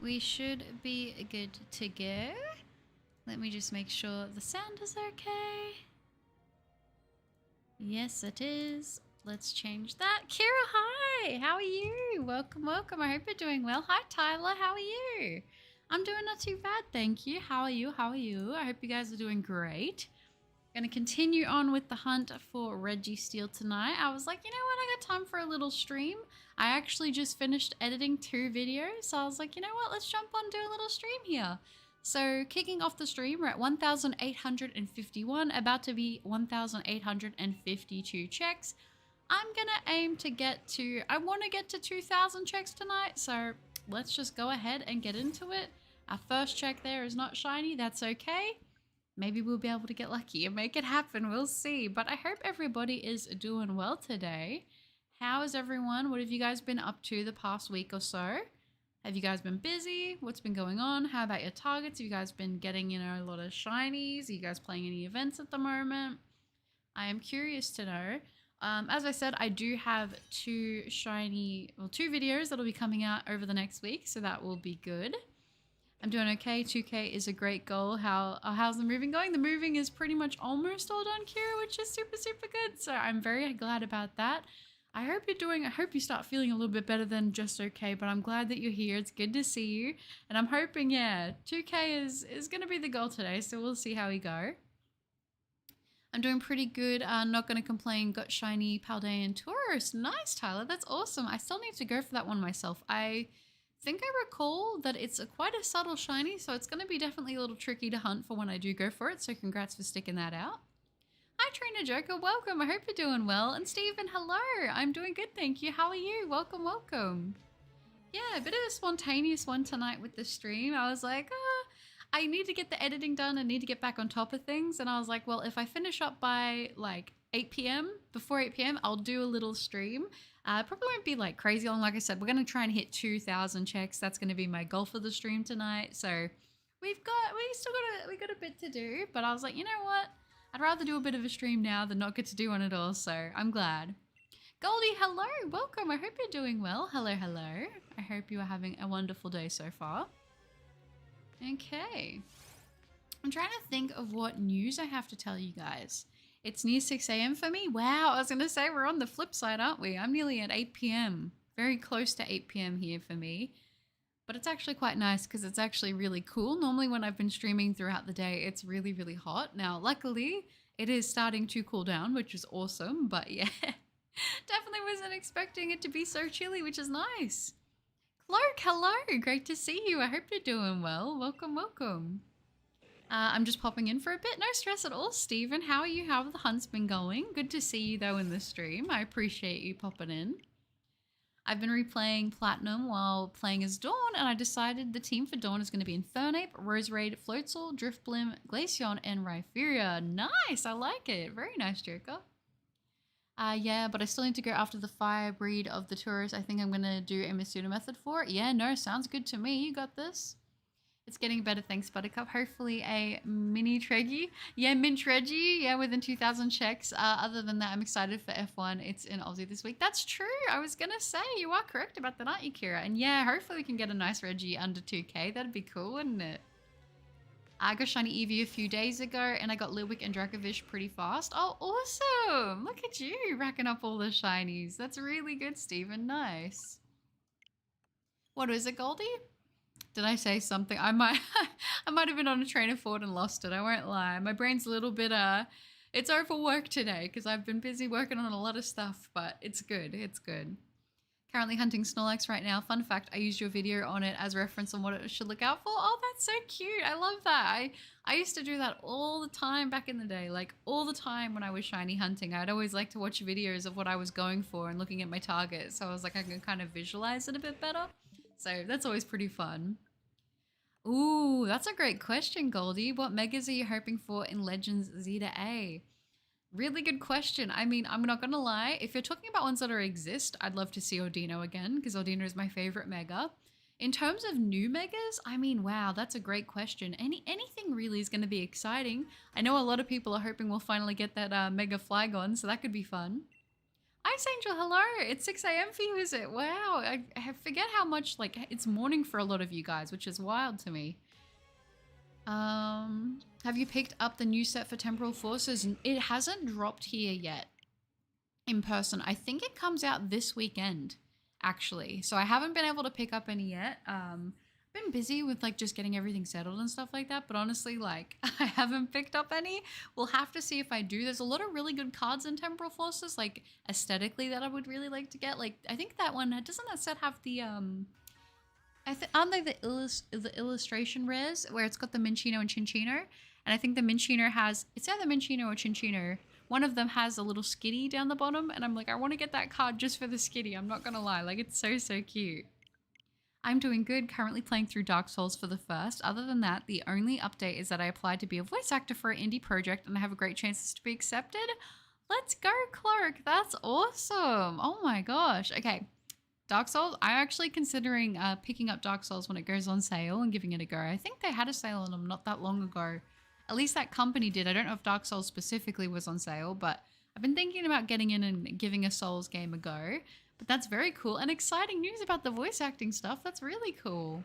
We should be good to go. Let me just make sure the sound is okay. Yes, it is. Let's change that. Kira, hi! How are you? Welcome, welcome. I hope you're doing well. Hi, Tyler. How are you? I'm doing not too bad, thank you. How are you? How are you? I hope you guys are doing great. Gonna continue on with the hunt for REGISTEEL tonight. I was like, you know what? I got time for a little stream. I actually just finished editing 2 videos, so I was like, you know what? Let's jump on and do a little stream here. So kicking off the stream, we're at 1,851, about to be 1,852 checks. I'm gonna aim to get to, I want to get to 2,000 checks tonight, so let's just go ahead and get into it. Our first check there is not shiny, that's okay. Maybe we'll be able to get lucky and make it happen, we'll see. But I hope everybody is doing well today. How is everyone? What have you guys been up to the past week or so? Have you guys been busy? What's been going on? How about your targets? Have you guys been getting, a lot of shinies? Are you guys playing any events at the moment? I am curious to know. As I said, I do have 2 videos that'll be coming out over the next week, so that will be good. I'm doing okay. 2K is a great goal. How's the moving going? The moving is pretty much almost all done, Kira, which is super, super good. So I'm very glad about that. I hope you start feeling a little bit better than just okay, but I'm glad that you're here. It's good to see you. And I'm hoping, 2K is going to be the goal today, so we'll see how we go. I'm doing pretty good. Not going to complain. Got shiny Paldean Taurus. Nice, Tyler. That's awesome. I still need to go for that one myself. I think I recall that it's quite a subtle shiny, so it's going to be definitely a little tricky to hunt for when I do go for it, so congrats for sticking that out. Hi Trainer Joker, welcome. I hope you're doing well. And Stephen, hello. I'm doing good, thank you. How are you? Welcome, welcome. Yeah, a bit of a spontaneous one tonight with the stream. I was like, I need to get the editing done. I need to get back on top of things. And I was like, well, if I finish up by like 8 p.m., before 8 p.m., I'll do a little stream. Probably won't be like crazy long. Like I said, we're going to try and hit 2,000 checks. That's going to be my goal for the stream tonight. So we got a bit to do, but I was like, you know what? I'd rather do a bit of a stream now than not get to do one at all. So I'm glad. Goldie, hello. Welcome. I hope you're doing well. Hello, hello. I hope you are having a wonderful day so far. Okay. I'm trying to think of what news I have to tell you guys. It's near 6 a.m. for me. Wow, I was going to say we're on the flip side, aren't we? I'm nearly at 8 p.m. Very close to 8 p.m. here for me. But it's actually quite nice because it's actually really cool. Normally when I've been streaming throughout the day, it's really, really hot. Now, luckily, it is starting to cool down, which is awesome. But yeah, definitely wasn't expecting it to be so chilly, which is nice. Clark, hello. Great to see you. I hope you're doing well. Welcome, welcome. I'm just popping in for a bit. No stress at all, Stephen. How are you? How have the hunts been going? Good to see you, though, in the stream. I appreciate you popping in. I've been replaying Platinum while playing as Dawn, and I decided the team for Dawn is going to be Infernape, Roseraid, Floatzel, Driftblim, Glaceon, and Rhypheria. Nice! I like it. Very nice, Joker. Yeah, but I still need to go after the fire breed of the tourist. I think I'm going to do a Masuda method for it. Yeah, no, sounds good to me. You got this. It's getting better, thanks, Buttercup. Hopefully a mini Treggy. Yeah, Mint Reggie. Yeah, within 2,000 checks. Other than that, I'm excited for F1. It's in Aussie this week. That's true. I was going to say, you are correct about that, aren't you, Kira? And yeah, hopefully we can get a nice Reggie under 2K. That'd be cool, wouldn't it? I got Shiny Eevee a few days ago, and I got Lidwick and Dracovish pretty fast. Oh, awesome! Look at you racking up all the shinies. That's really good, Steven. Nice. What is it, Goldie? Did I say something? I might have been on a train of thought and lost it. I won't lie. My brain's a little bit it's overworked today because I've been busy working on a lot of stuff, but it's good. It's good. Currently hunting Snorlax right now. Fun fact, I used your video on it as reference on what it should look out for. Oh, that's so cute. I love that. I used to do that all the time back in the day. Like all the time when I was shiny hunting, I'd always like to watch videos of what I was going for and looking at my target. So I was like, I can kind of visualize it a bit better. So that's always pretty fun. Ooh, that's a great question, Goldie. What megas are you hoping for in Legends Zeta A? Really good question. I mean, I'm not going to lie. If you're talking about ones that already exist, I'd love to see Ordino again because Ordino is my favorite mega. In terms of new megas, I mean, wow, that's a great question. Anything really is going to be exciting. I know a lot of people are hoping we'll finally get that Mega Flygon, so that could be fun. Ice Angel, hello. It's 6 a.m. for you, is it? Wow. I forget how much, like, it's morning for a lot of you guys, which is wild to me. Have you picked up the new set for Temporal Forces? It hasn't dropped here yet in person. I think it comes out this weekend, actually. So I haven't been able to pick up any yet. Been busy with like just getting everything settled and stuff like that, but honestly, like, I haven't picked up any. We'll have to see if I do. There's a lot of really good cards in Temporal Forces, like aesthetically, that I would really like to get. Like, I think that one, doesn't that set have the aren't they the illustration rares where it's got the Minccino and Cinccino? And I think the Minccino has, it's either Minccino or Cinccino. One of them has a little skitty down the bottom, and I'm like, I want to get that card just for the skitty. I'm not gonna lie, like, it's so cute. I'm doing good, currently playing through Dark Souls for the first. Other than that, the only update is that I applied to be a voice actor for an indie project and I have a great chance to be accepted. Let's go, Clark. That's awesome. Oh my gosh. Okay. Dark Souls, I'm actually considering picking up Dark Souls when it goes on sale and giving it a go. I think they had a sale on them not that long ago. At least that company did. I don't know if Dark Souls specifically was on sale, but I've been thinking about getting in and giving a Souls game a go. But that's very cool and exciting news about the voice acting stuff. That's really cool.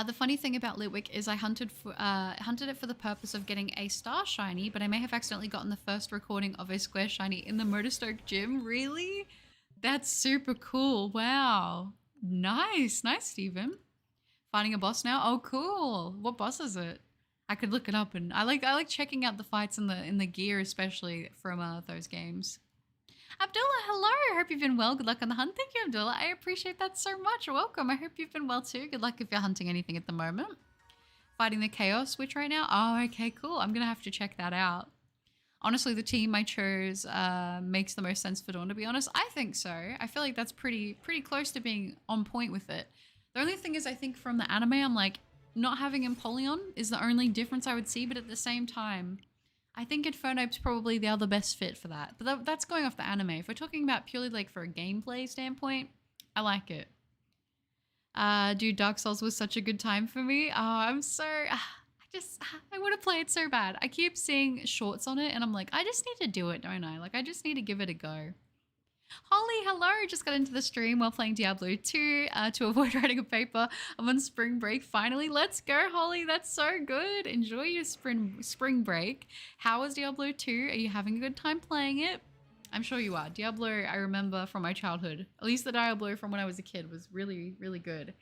The funny thing about Litwick is I hunted it for the purpose of getting a star shiny, but I may have accidentally gotten the first recording of a square shiny in the Motorstoke gym. Really? That's super cool. Wow. Nice. Nice, Steven. Fighting a boss now? Oh, cool. What boss is it? I could look it up, and I like checking out the fights in the gear, especially from those games. Abdullah, hello. I hope you've been well. Good luck on the hunt. Thank you, Abdullah. I appreciate that so much. Welcome. I hope you've been well too. Good luck if you're hunting anything at the moment. Fighting the Chaos Witch right now? Oh, okay, cool. I'm going to have to check that out. Honestly, the team I chose makes the most sense for Dawn, to be honest. I think so. I feel like that's pretty close to being on point with it. The only thing is, I think from the anime, I'm like, not having Empoleon is the only difference I would see, but at the same time, I think Infernope's probably the other best fit for that. But that's going off the anime. If we're talking about purely like for a gameplay standpoint, I like it. Dude, Dark Souls was such a good time for me. Oh, I'm so... I want to play it so bad. I keep seeing shorts on it and I'm like, I just need to do it, don't I? Like, I just need to give it a go. Holly, hello. Just got into the stream while playing Diablo 2 to avoid writing a paper. I'm on spring break finally. Let's go, Holly. That's so good. Enjoy your spring break. How was Diablo 2? Are you having a good time playing it? I'm sure you are. Diablo, I remember from my childhood. At least the Diablo from when I was a kid was really, really good.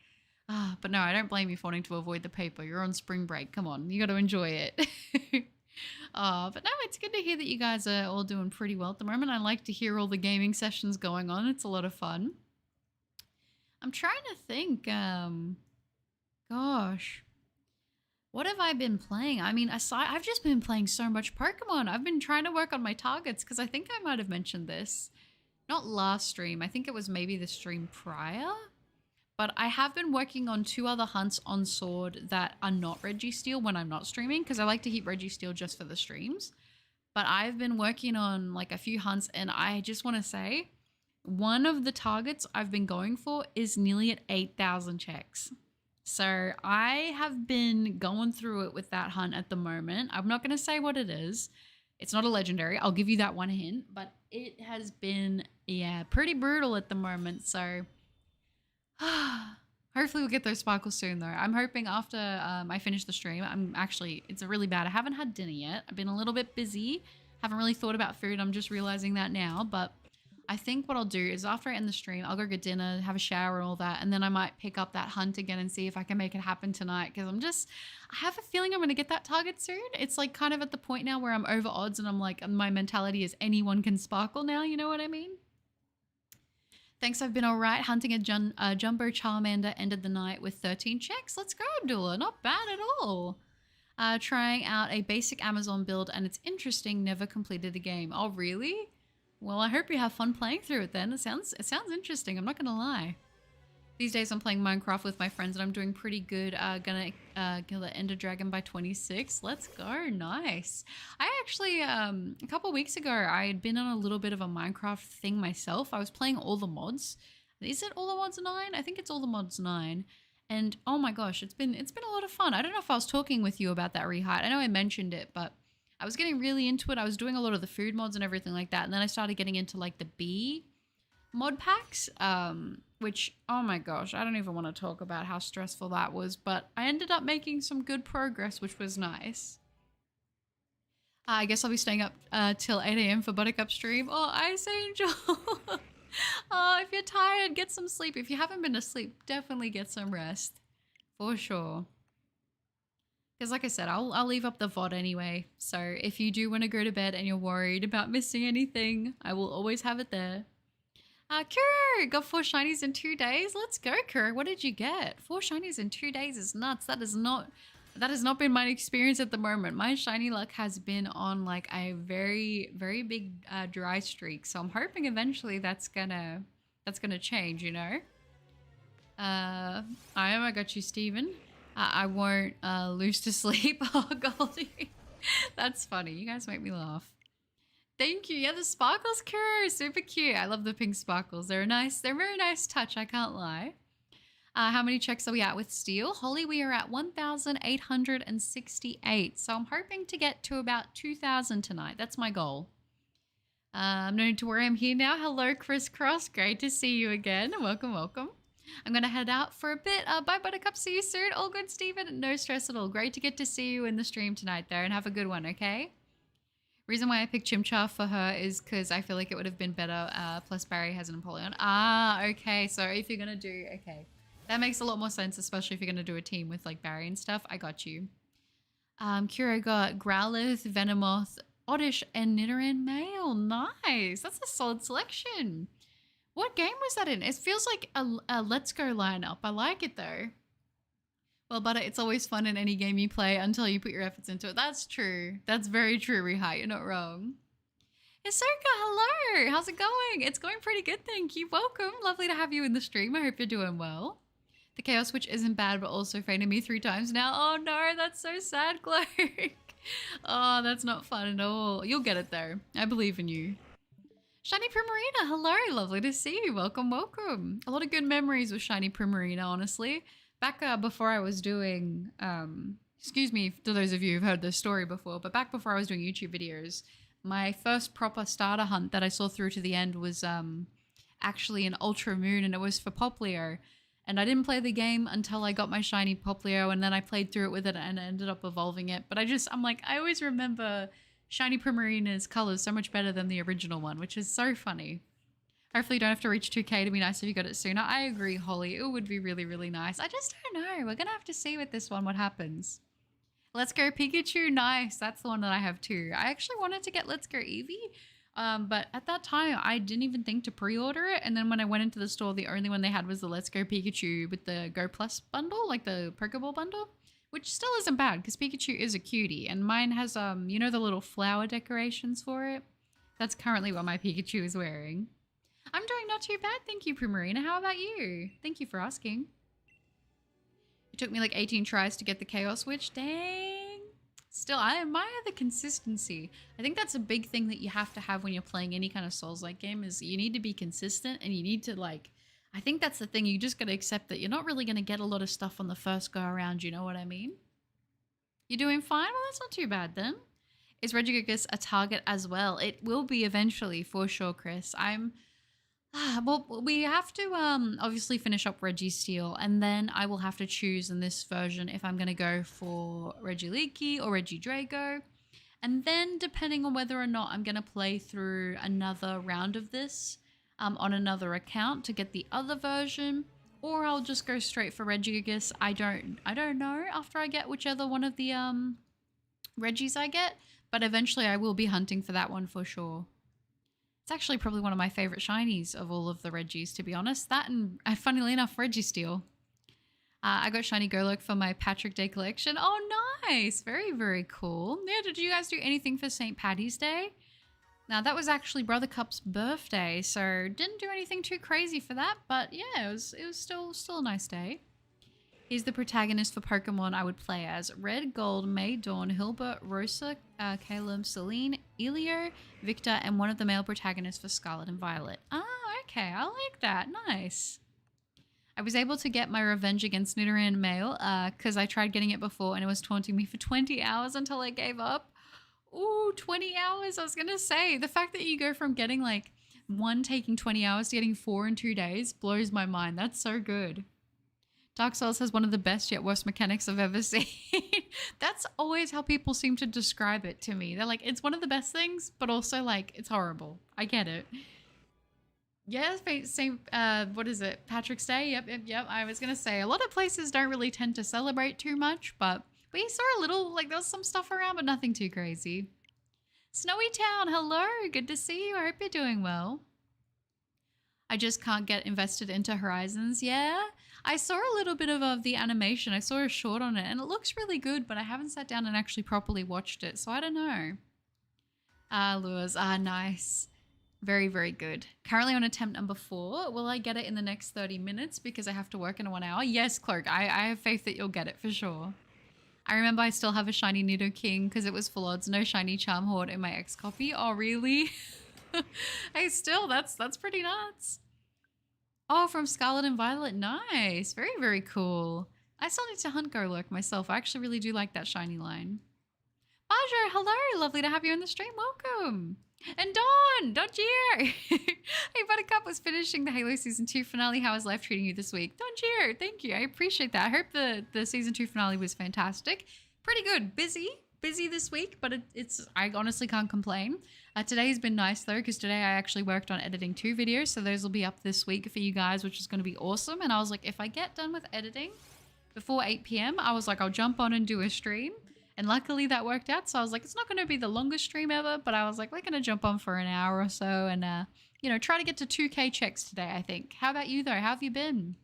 But no, I don't blame you for wanting to avoid the paper. You're on spring break. Come on. You got to enjoy it. But no, it's good to hear that you guys are all doing pretty well at the moment. I like to hear all the gaming sessions going on. It's a lot of fun. I'm trying to think, gosh, what have I been playing? I mean, I've just been playing so much Pokemon. I've been trying to work on my targets because I think I might have mentioned this. Not last stream. I think it was maybe the stream prior. But I have been working on 2 other hunts on Sword that are not REGISTEEL when I'm not streaming, because I like to keep REGISTEEL just for the streams. But I've been working on like a few hunts, and I just want to say one of the targets I've been going for is nearly at 8,000 checks. So I have been going through it with that hunt at the moment. I'm not going to say what it is. It's not a legendary. I'll give you that one hint. But it has been, yeah, pretty brutal at the moment. So... hopefully we'll get those sparkles soon though. I'm hoping after I finish the stream. It's really bad. I haven't had dinner yet. I've been a little bit busy. Haven't really thought about food. I'm just realizing that now. But I think what I'll do is after I end the stream, I'll go get dinner, have a shower and all that. And then I might pick up that hunt again and see if I can make it happen tonight. Because I have a feeling I'm going to get that target soon. It's like kind of at the point now where I'm over odds and I'm like, my mentality is anyone can sparkle now. You know what I mean? Thanks, I've been all right. Hunting a Jumbo Charmander ended the night with 13 checks. Let's go, Abdullah. Not bad at all. Trying out a basic Amazon build, and it's interesting. Never completed the game. Oh, really? Well, I hope you have fun playing through it then. It sounds interesting. I'm not going to lie. These days I'm playing Minecraft with my friends and I'm doing pretty good. Gonna kill the Ender Dragon by 26. Let's go. Nice. I actually, a couple weeks ago, I had been on a little bit of a Minecraft thing myself. I was playing all the mods. Is it all the mods 9? I think it's all the mods 9. And oh my gosh, it's been a lot of fun. I don't know if I was talking with you about that rehide. I know I mentioned it, but I was getting really into it. I was doing a lot of the food mods and everything like that. And then I started getting into like the bee mod packs, which, oh my gosh, I don't even want to talk about how stressful that was. But I ended up making some good progress, which was nice. I guess I'll be staying up till 8 a.m. for Buttercup stream. Oh, Ice Angel. Oh, if you're tired, get some sleep. If you haven't been to sleep, definitely get some rest. For sure. Because like I said, I'll leave up the VOD anyway. So if you do want to go to bed and you're worried about missing anything, I will always have it there. Kuro, got 4 shinies in 2 days. Let's go, Kuro. What did you get? 4 shinies in 2 days is nuts. That has not been my experience at the moment. My shiny luck has been on like a very, very big dry streak. So I'm hoping eventually that's gonna change, you know? I got you, Steven. I won't lose to sleep. Oh, Goldie. That's funny. You guys make me laugh. Thank you. Yeah, the sparkles, Kuro, super cute. I love the pink sparkles. They're a very nice touch, I can't lie. How many checks are we at with Steel? Holly, we are at 1,868. So I'm hoping to get to about 2,000 tonight. That's my goal. No need to worry, I'm here now. Hello, Crisscross. Great to see you again. Welcome, welcome. I'm going to head out for a bit. Bye, Buttercup. See you soon. All good, Steven. No stress at all. Great to get to see you in the stream tonight there, and have a good one, okay? Reason why I picked Chimchar for her is because I feel like it would have been better. Plus Barry has an Empoleon. Ah, okay. So if you're going to do... Okay. That makes a lot more sense, especially if you're going to do a team with like Barry and stuff. I got you. Kuro got Growlithe, Venomoth, Oddish, and Nidoran Male. Nice. That's a solid selection. What game was that in? It feels like a Let's Go lineup. I like it though. Well, Butter, it's always fun in any game you play until you put your efforts into it. That's true. That's very true, Rehi. You're not wrong. Isoka, hello. How's it going? It's going pretty good, thank you. Welcome. Lovely to have you in the stream. I hope you're doing well. The Chaos Switch isn't bad, but also fainted me 3 times now. Oh no, that's so sad, Glow. Oh, that's not fun at all. You'll get it though. I believe in you. Shiny Primarina, hello. Lovely to see you. Welcome, welcome. A lot of good memories with Shiny Primarina, honestly. Back before I was doing, excuse me to those of you who've heard this story before, but back before I was doing YouTube videos, my first proper starter hunt that I saw through to the end was actually an Ultra Moon, and it was for Poplio. And I didn't play the game until I got my shiny Poplio, and then I played through it with it and I ended up evolving it. But I'm like, I always remember Shiny Primarina's colors so much better than the original one, which is so funny. Hopefully you don't have to reach 2K. It'd be nice if you got it sooner. I agree, Holly. It would be really, really nice. I just don't know. We're going to have to see with this one what happens. Let's Go Pikachu. Nice. That's the one that I have too. I actually wanted to get Let's Go Eevee. But at that time, I didn't even think to pre-order it. And then when I went into the store, the only one they had was the Let's Go Pikachu with the Go Plus bundle, like the Pokeball bundle, which still isn't bad because Pikachu is a cutie. And mine has, you know, the little flower decorations for it. That's currently what my Pikachu is wearing. I'm doing not too bad, thank you, Primarina. How about you? Thank you for asking. It took me like 18 tries to get the Chaos Switch. Dang. Still, I admire the consistency. I think that's a big thing that you have to have when you're playing any kind of Souls-like game is you need to be consistent and you need to like... I think that's the thing. You just got to accept that you're not really going to get a lot of stuff on the first go around. You know what I mean? You're doing fine? Well, that's not too bad then. Is Regigigas a target as well? It will be eventually, for sure, Chris. Well, we have to obviously finish up REGISTEEL, and then I will have to choose in this version if I'm going to go for Regieleki or Regidrago. And then depending on whether or not I'm going to play through another round of this on another account to get the other version, or I'll just go straight for Regigigas. I don't know after I get whichever one of the Regis I get, but eventually I will be hunting for that one for sure. It's actually probably one of my favorite shinies of all of the Regis, to be honest. That and, funnily enough, Registeel. I got Shiny Golurk for my Patrick Day collection. Oh, nice. Very, very cool. Yeah, did you guys do anything for St. Paddy's Day? Now, that was actually Brother Cup's birthday, so didn't do anything too crazy for that. But yeah, it was still a nice day. He's the protagonist for Pokemon I would play as. Red, Gold, May, Dawn, Hilbert, Rosa, Caleb, Celine, Elio, Victor, and one of the male protagonists for Scarlet and Violet. Ah, okay. I like that. Nice. I was able to get my revenge against Nidoran Male because I tried getting it before and it was taunting me for 20 hours until I gave up. Ooh, 20 hours. I was going to say, the fact that you go from getting like one taking 20 hours to getting 4 in 2 days blows my mind. That's so good. Dark Souls has one of the best yet worst mechanics I've ever seen. That's always how people seem to describe it to me. They're like, it's one of the best things, but also like, it's horrible. I get it. Yeah, same, what is it? Patrick's Day? Yep. I was going to say, a lot of places don't really tend to celebrate too much, but we saw a little, like, there was some stuff around, but nothing too crazy. Snowy Town, hello. Good to see you. I hope you're doing well. I just can't get invested into Horizons. Yeah, I saw a little bit of the animation. I saw a short on it, and it looks really good, but I haven't sat down and actually properly watched it, so I don't know. Lures. Nice. Very, very good. Currently on attempt number 4. Will I get it in the next 30 minutes because I have to work in 1 hour? Yes, Cloak. I have faith that you'll get it for sure. I remember I still have a shiny Nidoking because it was full odds. No shiny Charm Horde in my X copy. Oh, really? Hey, still, that's pretty nuts. Oh, from Scarlet and Violet. Nice. Very, very cool. I still need to hunt Golurk myself. I actually really do like that shiny line. Bajo, hello. Lovely to have you on the stream. Welcome. And Don Gio. Hey, Buttercup was finishing the Halo Season 2 finale. How is life treating you this week? Don Gio, thank you. I appreciate that. I hope the Season 2 finale was fantastic. Pretty good. Busy this week, but I honestly can't complain. Today's been nice though, because today I actually worked on editing 2 videos, so those will be up this week for you guys, which is going to be awesome. And I was like, if I get done with editing before 8 p.m, I was like, I'll jump on and do a stream. And luckily that worked out. So I was like, it's not going to be the longest stream ever, but I was like, we're going to jump on for an hour or so and, try to get to 2K checks today, I think. How about you though? How have you been?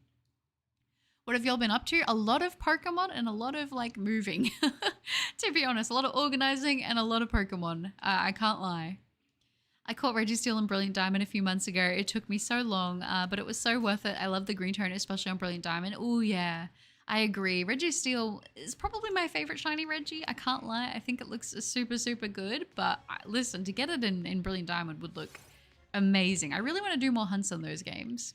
What have y'all been up to? A lot of Pokemon and a lot of like moving, to be honest, a lot of organizing and a lot of Pokemon. I can't lie. I caught Registeel and Brilliant Diamond a few months ago. It took me so long, but it was so worth it. I love the green tone, especially on Brilliant Diamond. Oh yeah. I agree. Registeel is probably my favorite shiny Reggie. I can't lie. I think it looks super, super good. But listen, to get it in Brilliant Diamond would look amazing. I really want to do more hunts on those games.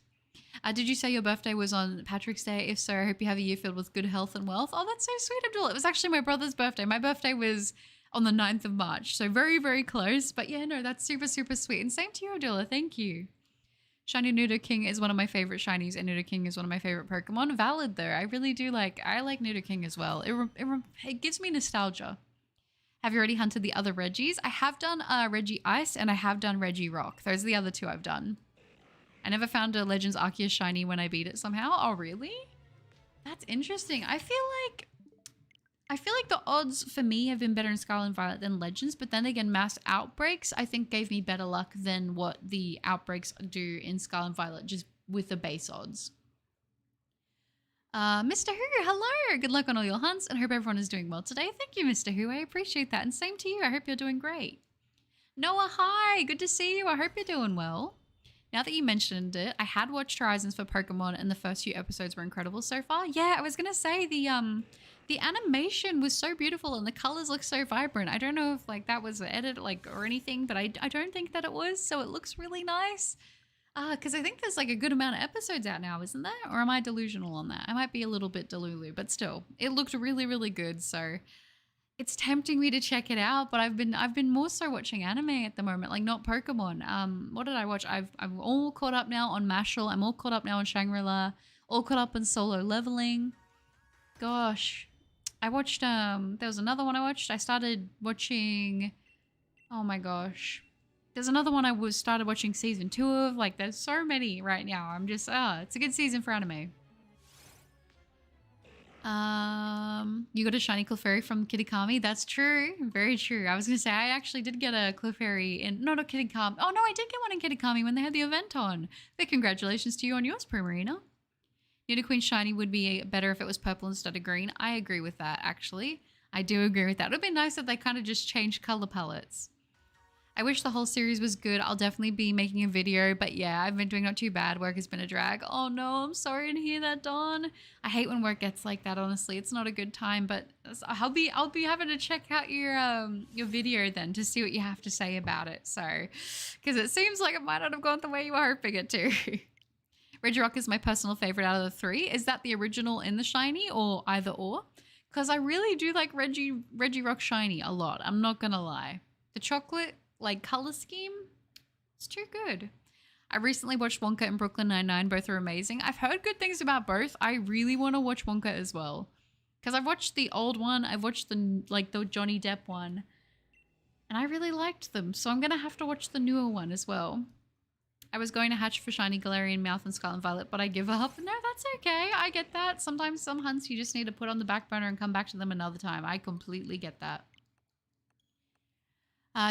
Did you say your birthday was on Patrick's Day? If so, I hope you have a year filled with good health and wealth. Oh, that's so sweet, Abdul. It was actually my brother's birthday. My birthday was on the 9th of March. So very, very close. But yeah, no, that's super, super sweet. And same to you, Abdullah. Thank you. Shiny Nidoking is one of my favorite shinies, and Nidoking is one of my favorite Pokemon. Valid though, I really do I like Nidoking as well. It gives me nostalgia. Have you already hunted the other Reggies? I have done Reggie Ice and I have done Reggie Rock. Those are the other 2 I've done. I never found a Legends Arceus shiny when I beat it somehow. Oh really? That's interesting. I feel like the odds for me have been better in Scarlet and Violet than Legends, but then again, Mass Outbreaks I think gave me better luck than what the Outbreaks do in Scarlet and Violet, just with the base odds. Mr. Who, hello! Good luck on all your hunts and hope everyone is doing well today. Thank you, Mr. Who. I appreciate that. And same to you. I hope you're doing great. Noah, hi! Good to see you. I hope you're doing well. Now that you mentioned it, I had watched Horizons for Pokemon and the first few episodes were incredible so far. Yeah, I was going to say the animation was so beautiful and the colors look so vibrant. I don't know if like that was an edit or anything, but I don't think that it was. So it looks really nice. Because I think there's like a good amount of episodes out now, isn't there? Or am I delusional on that? I might be a little bit delulu, but still, it looked really, really good. So it's tempting me to check it out, but I've been more so watching anime at the moment, like not Pokemon. What did I watch? I'm all caught up now on Mashal. I'm all caught up now on Shangri-La. All caught up on Solo Leveling. Gosh. I watched, there was another one I watched. I started watching, oh my gosh. There's another one I started watching season 2 of. Like, there's so many right now. I'm just, it's a good season for anime. You got a shiny Clefairy from Kitakami? That's true. Very true. I was going to say, I actually did get a Clefairy in, no, not Kitakami. Oh no, I did get one in Kitakami when they had the event on. But congratulations to you on yours, Primarina. Nidoqueen shiny would be better if it was purple instead of green. I agree with that, actually. I do agree with that. It would be nice if they kind of just changed color palettes. I wish the whole series was good. I'll definitely be making a video, but yeah, I've been doing not too bad. Work has been a drag. Oh no, I'm sorry to hear that, Dawn. I hate when work gets like that, honestly. It's not a good time, but I'll be having to check out your video then to see what you have to say about it. So, because it seems like it might not have gone the way you were hoping it to. Regirock is my personal favorite out of the 3. Is that the original in the shiny or either or? Because I really do like Regirock Shiny a lot. I'm not going to lie. The chocolate, like, color scheme, it's too good. I recently watched Wonka and Brooklyn Nine-Nine. Both are amazing. I've heard good things about both. I really want to watch Wonka as well. Because I've watched the old one. I've watched the Johnny Depp one. And I really liked them. So I'm going to have to watch the newer one as well. I was going to hatch for Shiny Galarian Mouth and Scarlet Violet, but I give up. No, that's okay. I get that. Sometimes some hunts you just need to put on the back burner and come back to them another time. I completely get that.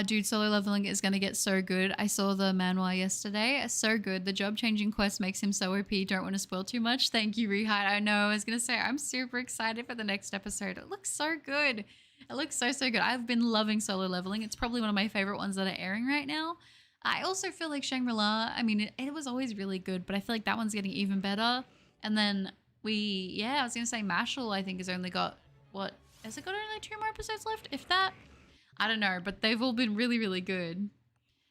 Dude, solo leveling is going to get so good. I saw the manhwa yesterday. So good. The job-changing quest makes him so OP. Don't want to spoil too much. Thank you, Rehide. I know. I was going to say, I'm super excited for the next episode. It looks so good. It looks so, so good. I've been loving solo leveling. It's probably one of my favorite ones that are airing right now. I also feel like Shangri-La, I mean, it was always really good, but I feel like that one's getting even better. And then I was going to say Mashal, I think, has only got, has it got only 2 more episodes left? If that? I don't know, but they've all been really, really good.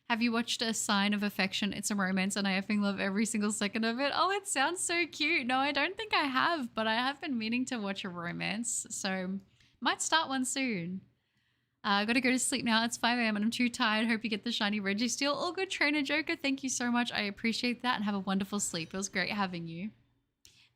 Have you watched A Sign of Affection? It's a romance and I effing love every single second of it. Oh, it sounds so cute. No, I don't think I have, but I have been meaning to watch a romance, so might start one soon. I gotta go to sleep now. It's 5 a.m. and I'm too tired. Hope you get the shiny Registeel. All good, Trainer Joker. Thank you so much. I appreciate that and have a wonderful sleep. It was great having you.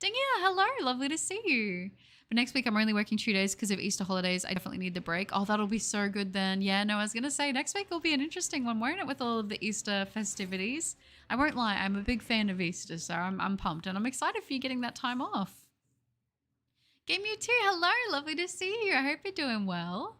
Dingia, hello. Lovely to see you. But next week I'm only working 2 days because of Easter holidays. I definitely need the break. Oh, that'll be so good then. Yeah, no, I was gonna say next week will be an interesting one, won't it, with all of the Easter festivities? I won't lie, I'm a big fan of Easter, so I'm pumped and I'm excited for you getting that time off. Game You too. Hello. Lovely to see you. I hope you're doing well.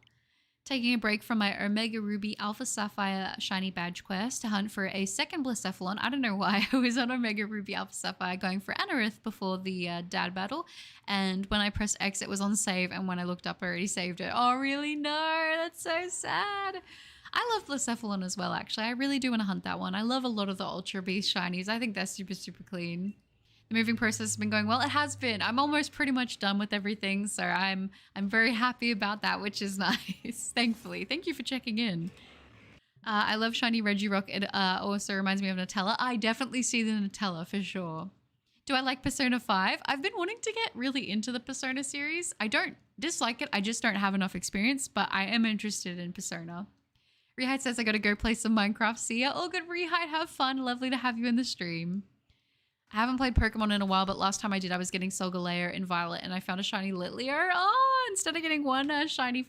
Taking a break from my Omega Ruby Alpha Sapphire Shiny Badge quest to hunt for a second Blacephalon. I don't know why I was on Omega Ruby Alpha Sapphire going for Anorith before the dad battle. And when I pressed X, it was on save. And when I looked up, I already saved it. Oh, really? No, that's so sad. I love Blacephalon as well, actually. I really do want to hunt that one. I love a lot of the Ultra Beast Shinies. I think they're super, super clean. The moving process has been going well. It has been. I'm almost pretty much done with everything, so I'm very happy about that, which is nice. Thankfully. Thank you for checking in. I love shiny Regirock. It also reminds me of Nutella. I definitely see the Nutella for sure. Do I like Persona 5? I've been wanting to get really into the Persona series. I don't dislike it. I just don't have enough experience, but I am interested in Persona. Rehide says I gotta go play some Minecraft. See ya. All good, Rehide. Have fun. Lovely to have you in the stream. I haven't played Pokemon in a while, but last time I did, I was getting Solgaleo in Violet, and I found a shiny Litleo. Oh, instead of getting one shiny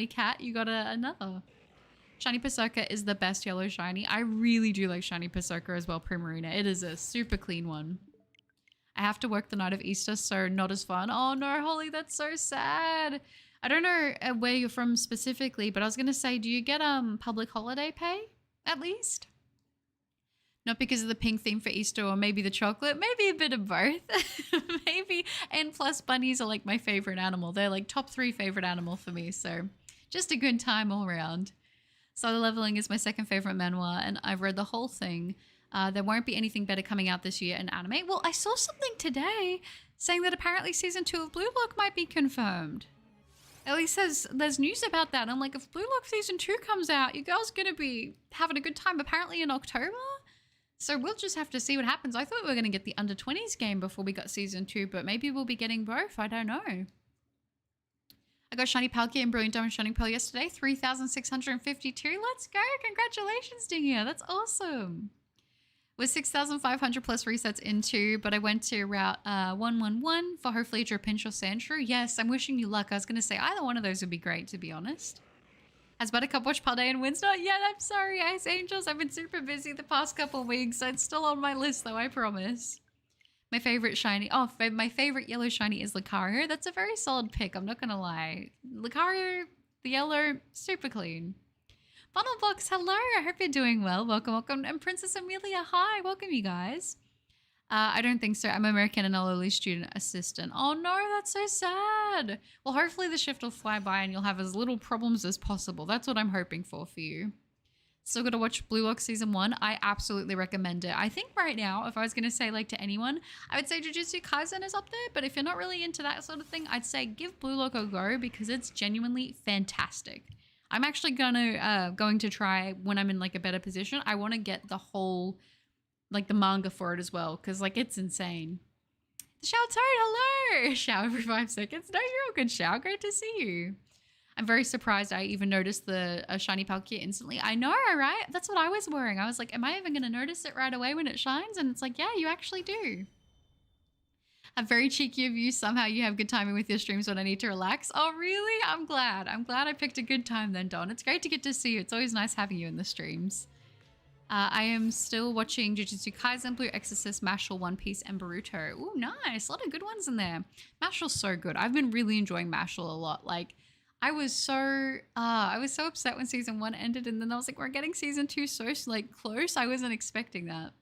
cat, you got another. Shiny Persica is the best yellow shiny. I really do like shiny Persica as well, Primarina. It is a super clean one. I have to work the night of Easter, so not as fun. Oh no, Holly, that's so sad. I don't know where you're from specifically, but I was going to say, do you get public holiday pay at least? Not because of the pink theme for Easter or maybe the chocolate, maybe a bit of both. Maybe. And plus bunnies are like my favorite animal. They're like top 3 favorite animal for me. So just a good time all around. Solo Leveling is my second favorite manhwa and I've read the whole thing. There won't be anything better coming out this year in anime. Well, I saw something today saying that apparently season 2 of Blue Lock might be confirmed. At least there's news about that. I'm like, if Blue Lock season 2 comes out, your girl's going to be having a good time apparently in October. So we'll just have to see what happens. I thought we were going to get the under 20s game before we got season 2, but maybe we'll be getting both. I don't know. I got Shiny Palkia and Brilliant Diamond Shining Pearl yesterday. 3,652. Let's go. Congratulations, Dingia. That's awesome. With 6,500 plus resets into, but I went to Route 111 for hopefully a Pinch or Sandshrew. Yes, I'm wishing you luck. I was going to say either one of those would be great, to be honest. Has Buttercup watched Palday and Winds? Not yet. I'm sorry, Ice Angels. I've been super busy the past couple of weeks. It's still on my list, though, I promise. My favorite shiny... Oh, my favorite yellow shiny is Lucario. That's a very solid pick. I'm not going to lie. Lucario, the yellow, super clean. Funnel Box, hello. I hope you're doing well. Welcome, welcome. And Princess Amelia, hi. Welcome, you guys. I don't think so. I'm American and I'll only student assistant. Oh no, that's so sad. Well, hopefully the shift will fly by and you'll have as little problems as possible. That's what I'm hoping for you. Still got to watch Blue Lock season 1. I absolutely recommend it. I think right now, if I was going to say like to anyone, I would say Jujutsu Kaisen is up there. But if you're not really into that sort of thing, I'd say give Blue Lock a go because it's genuinely fantastic. I'm actually going to try when I'm in like a better position. I want to get the whole... like the manga for it as well, because like it's insane. The Shower Toad, hello! Shower every 5 seconds. No, you're all good shout. Great to see you. I'm very surprised I even noticed the shiny Palkia instantly. I know, right? That's what I was worrying. I was like, am I even going to notice it right away when it shines? And it's like, yeah, you actually do. A very cheeky of you. Somehow you have good timing with your streams when I need to relax. Oh, really? I'm glad. I'm glad I picked a good time then, Don. It's great to get to see you. It's always nice having you in the streams. I am still watching Jujutsu Kaisen, Blue Exorcist, Mashle, One Piece, and Boruto. Ooh, nice. A lot of good ones in there. Mashle's so good. I've been really enjoying Mashle a lot. Like, I was so upset when season 1 ended, and then I was like, we're getting season 2 so like close. I wasn't expecting that.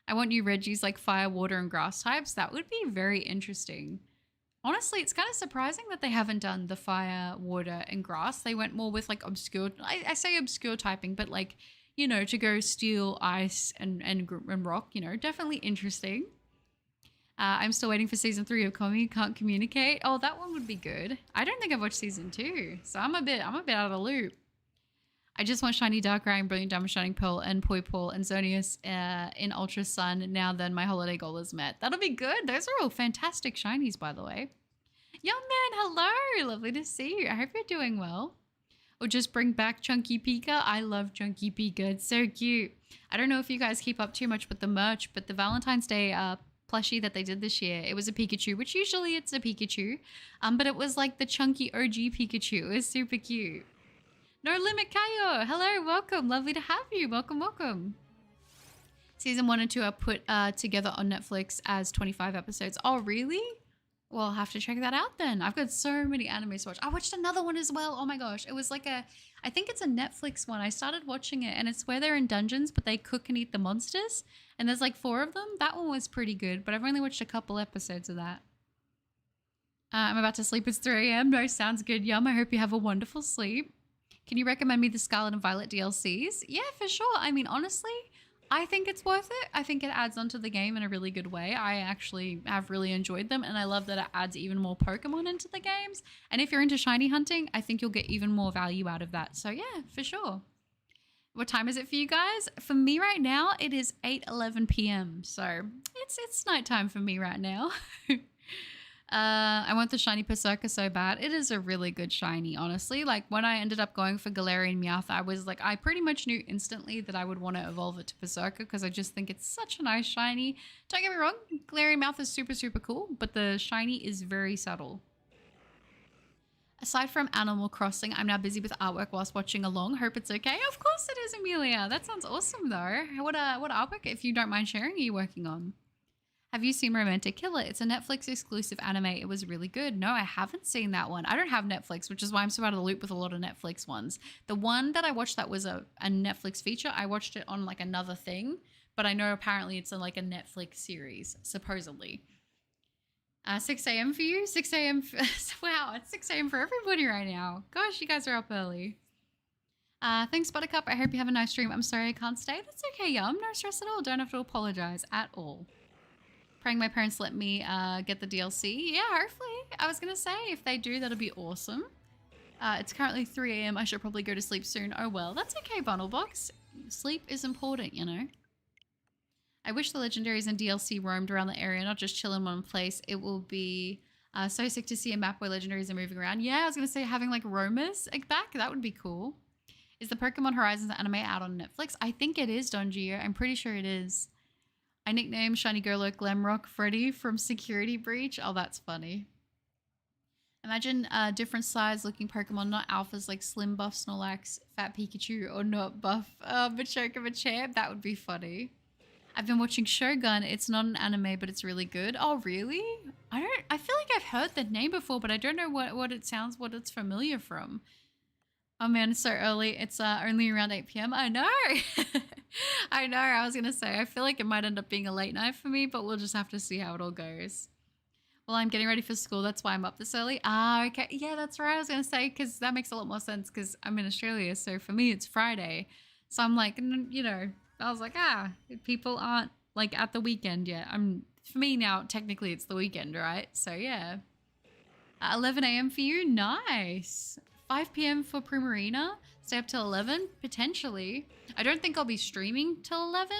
I want new Regis like fire, water, and grass types. That would be very interesting. Honestly, it's kind of surprising that they haven't done the fire, water, and grass. They went more with like obscure, I say obscure typing, but like, you know, to go steel, ice, and rock, you know, definitely interesting. I'm still waiting for season 3 of Komi Can't Communicate. Oh, that one would be good. I don't think I've watched season 2, so I'm a bit out of the loop. I just want Shiny Darkrai and Brilliant Diamond Shining Pearl and Poipole and Xerneas in Ultra Sun. Now then, my holiday goal is met. That'll be good. Those are all fantastic shinies, by the way. Young man, hello. Lovely to see you. I hope you're doing well. Or just bring back Chunky Pika. I love Chunky Pika. It's so cute. I don't know if you guys keep up too much with the merch, but the Valentine's Day plushie that they did this year, it was a Pikachu, which usually it's a Pikachu. But it was like the chunky OG Pikachu. It was super cute. No Limit Kayo. Hello, welcome. Lovely to have you. Welcome, welcome. Season 1 and 2 are put together on Netflix as 25 episodes. Oh, really? Well, I'll have to check that out then. I've got so many animes to watch. I watched another one as well. Oh my gosh. It was like I think it's a Netflix one. I started watching it and it's where they're in dungeons, but they cook and eat the monsters. And there's like 4 of them. That one was pretty good, but I've only watched a couple episodes of that. I'm about to sleep. It's 3 a.m. No, sounds good, Yum. I hope you have a wonderful sleep. Can you recommend me the Scarlet and Violet DLCs? Yeah, for sure. I mean, honestly, I think it's worth it. I think it adds onto the game in a really good way. I actually have really enjoyed them, and I love that it adds even more Pokemon into the games. And if you're into shiny hunting, I think you'll get even more value out of that. So yeah, for sure. What time is it for you guys? For me right now, it is 8:11 p.m. So it's nighttime for me right now. I want the shiny Berserker so bad. It is a really good shiny, honestly. Like when I ended up going for Galarian Meowth, I was like, I pretty much knew instantly that I would want to evolve it to Berserker because I just think it's such a nice shiny. Don't get me wrong, Galarian Meowth is super, super cool, but the shiny is very subtle. Aside from Animal Crossing, I'm now busy with artwork whilst watching along. Hope it's okay. Of course it is, Amelia. That sounds awesome though. What artwork, if you don't mind sharing, are you working on? Have you seen Romantic Killer? It's a Netflix exclusive anime. It was really good. No, I haven't seen that one. I don't have Netflix, which is why I'm so out of the loop with a lot of Netflix ones. The one that I watched that was a Netflix feature, I watched it on like another thing, but I know apparently it's like a Netflix series, supposedly. 6 a.m. for you? 6 a.m. Wow, it's 6 a.m. for everybody right now. Gosh, you guys are up early. Thanks, Buttercup. I hope you have a nice stream. I'm sorry I can't stay. That's okay, Yum. No stress at all. Don't have to apologize at all. Praying my parents let me get the DLC. Yeah, hopefully. I was going to say, if they do, that'll be awesome. It's currently 3 a.m. I should probably go to sleep soon. Oh, well, that's okay, Bundlebox. Sleep is important, you know. I wish the legendaries and DLC roamed around the area, not just chill in one place. It will be so sick to see a map where legendaries are moving around. Yeah, I was going to say having like roamers back. That would be cool. Is the Pokemon Horizons anime out on Netflix? I think it is, Don Gio. I'm pretty sure it is. I nicknamed Shiny Girlo Glamrock Freddy from Security Breach. Oh, that's funny. Imagine different size looking Pokemon, not alphas like Slim Buff Snorlax, Fat Pikachu, or not Buff Machoke Machamp. That would be funny. I've been watching Shogun. It's not an anime, but it's really good. Oh, really? I feel like I've heard that name before, but I don't know what it's familiar from. Oh man, it's so early. It's only around 8 p.m. I know. I know. I was going to say, I feel like it might end up being a late night for me, but we'll just have to see how it all goes. Well, I'm getting ready for school. That's why I'm up this early. Ah, okay. Yeah, that's right. I was going to say, because that makes a lot more sense because I'm in Australia. So for me, it's Friday. So I'm like, you know, I was like, people aren't like at the weekend yet. For me now, technically it's the weekend, right? So yeah. 11 a.m. for you? Nice. 5 p.m. for Primarina. Stay up till 11? Potentially. I don't think I'll be streaming till 11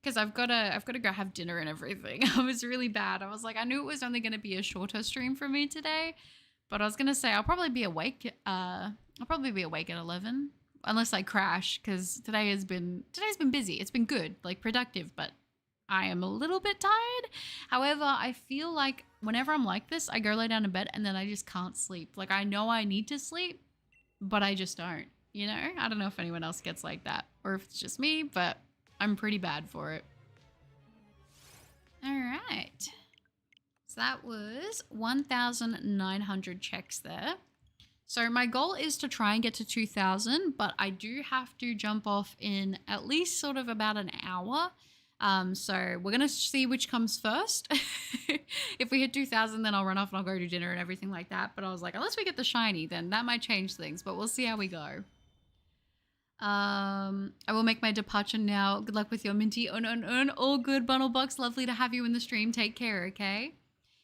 because I've got to go have dinner and everything. I was really bad. I was like, I knew it was only going to be a shorter stream for me today, but I was going to say I'll probably be awake. I'll probably be awake at 11 unless I crash, because today's been busy. It's been good, like productive, but I am a little bit tired. However, I feel like whenever I'm like this, I go lay down in bed and then I just can't sleep. Like I know I need to sleep, but I just don't. You know, I don't know if anyone else gets like that or if it's just me, but I'm pretty bad for it. All right. So that was 1,900 checks there. So my goal is to try and get to 2,000, but I do have to jump off in at least sort of about an hour. So we're going to see which comes first. If we hit 2,000, then I'll run off and I'll go to dinner and everything like that. But I was like, unless we get the shiny, then that might change things, but we'll see how we go. I will make my departure now. Good luck with your minty. All good, Bundle Box. Lovely to have you in the stream. Take care, okay?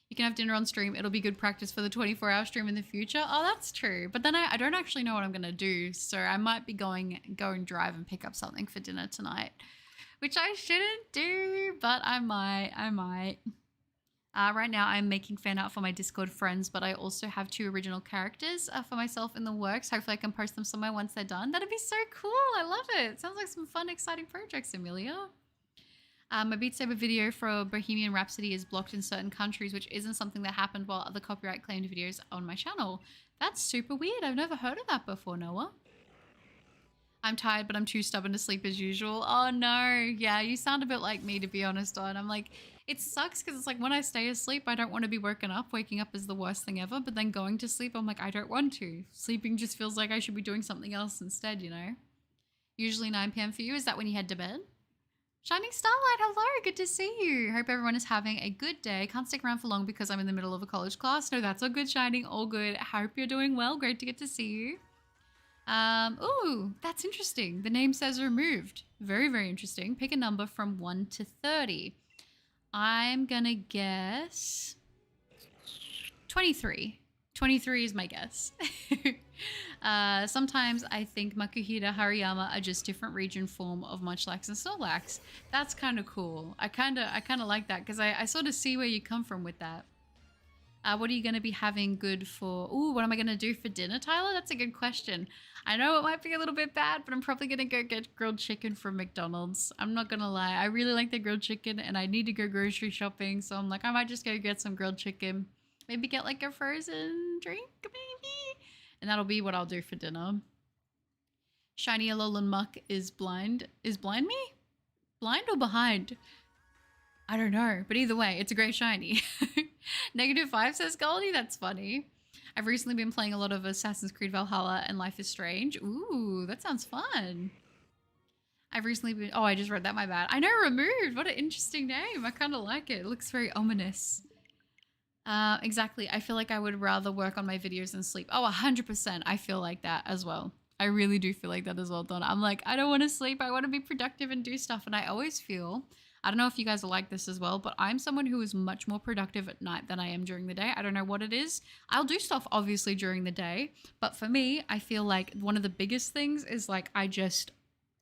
You can have dinner on stream. It'll be good practice for the 24-hour stream in the future. Oh, that's true. But then I don't actually know what I'm going to do. So I might be going drive and pick up something for dinner tonight, which I shouldn't do, but I might. Right now I'm making fan art for my Discord friends, but I also have 2 original characters for myself in the works. Hopefully I can post them somewhere once they're done. That'd be so cool. I love it. Sounds like some fun, exciting projects, Amelia. My Beat Saber video for Bohemian Rhapsody is blocked in certain countries, which isn't something that happened while other copyright claimed videos on my channel. That's super weird. I've never heard of that before, Noah. I'm tired, but I'm too stubborn to sleep as usual. Oh no. Yeah, you sound a bit like me, to be honest, Dawn. I'm like, it sucks because it's like when I stay asleep, I don't want to be woken up. Waking up is the worst thing ever, but then going to sleep, I'm like, I don't want to. Sleeping just feels like I should be doing something else instead, you know? Usually 9 p.m. for you. Is that when you head to bed? Shining Starlight, hello, good to see you. Hope everyone is having a good day. Can't stick around for long because I'm in the middle of a college class. No, that's all good, Shining, all good. Hope you're doing well. Great to get to see you. Ooh, that's interesting. The name says removed. Very, very interesting. Pick a number from 1 to 30. I'm gonna guess 23. 23 is my guess. Sometimes I think Makuhita Hariyama are just different region form of Munchlax and Snorlax. That's kind of cool. I kind of like that because I sort of see where you come from with that. What are you going to be having good for? Ooh, what am I going to do for dinner, Tyler? That's a good question. I know it might be a little bit bad, but I'm probably going to go get grilled chicken from McDonald's. I'm not going to lie. I really like the grilled chicken and I need to go grocery shopping. So I'm like, I might just go get some grilled chicken. Maybe get like a frozen drink, maybe? And that'll be what I'll do for dinner. Shiny Alolan Muck is blind. Is blind me? Blind or behind? I don't know, but either way, it's a great shiny. -5 says Goldie, that's funny. I've recently been playing a lot of Assassin's Creed Valhalla and Life is Strange. Ooh, that sounds fun. I've recently been, oh, I just read that, my bad. I know, removed, what an interesting name. I kind of like it. It looks very ominous. Exactly, I feel like I would rather work on my videos than sleep. Oh, 100%, I feel like that as well. I really do feel like that as well, Donna. I'm like, I don't want to sleep. I want to be productive and do stuff. And I always feel, I don't know if you guys are like this as well, but I'm someone who is much more productive at night than I am during the day. I don't know what it is. I'll do stuff obviously during the day, but for me, I feel like one of the biggest things is like, I just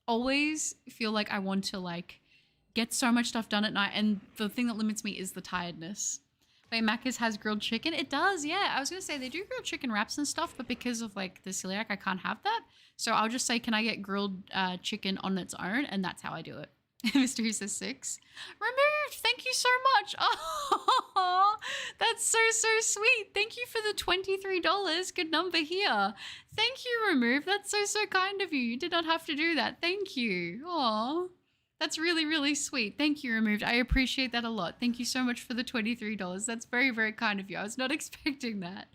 always feel like I want to like get so much stuff done at night. And the thing that limits me is the tiredness. Wait, Macca's has grilled chicken? It does, yeah. I was going to say they do grilled chicken wraps and stuff, but because of like the celiac, I can't have that. So I'll just say, can I get grilled chicken on its own? And that's how I do it. Mr. Who says 6. Removed. Thank you so much. Oh, that's so sweet. Thank you for the $23. Good number here. Thank you, Removed. That's so kind of you. You did not have to do that. Thank you. Oh, that's really sweet. Thank you, Removed. I appreciate that a lot. Thank you so much for the $23. That's very kind of you. I was not expecting that.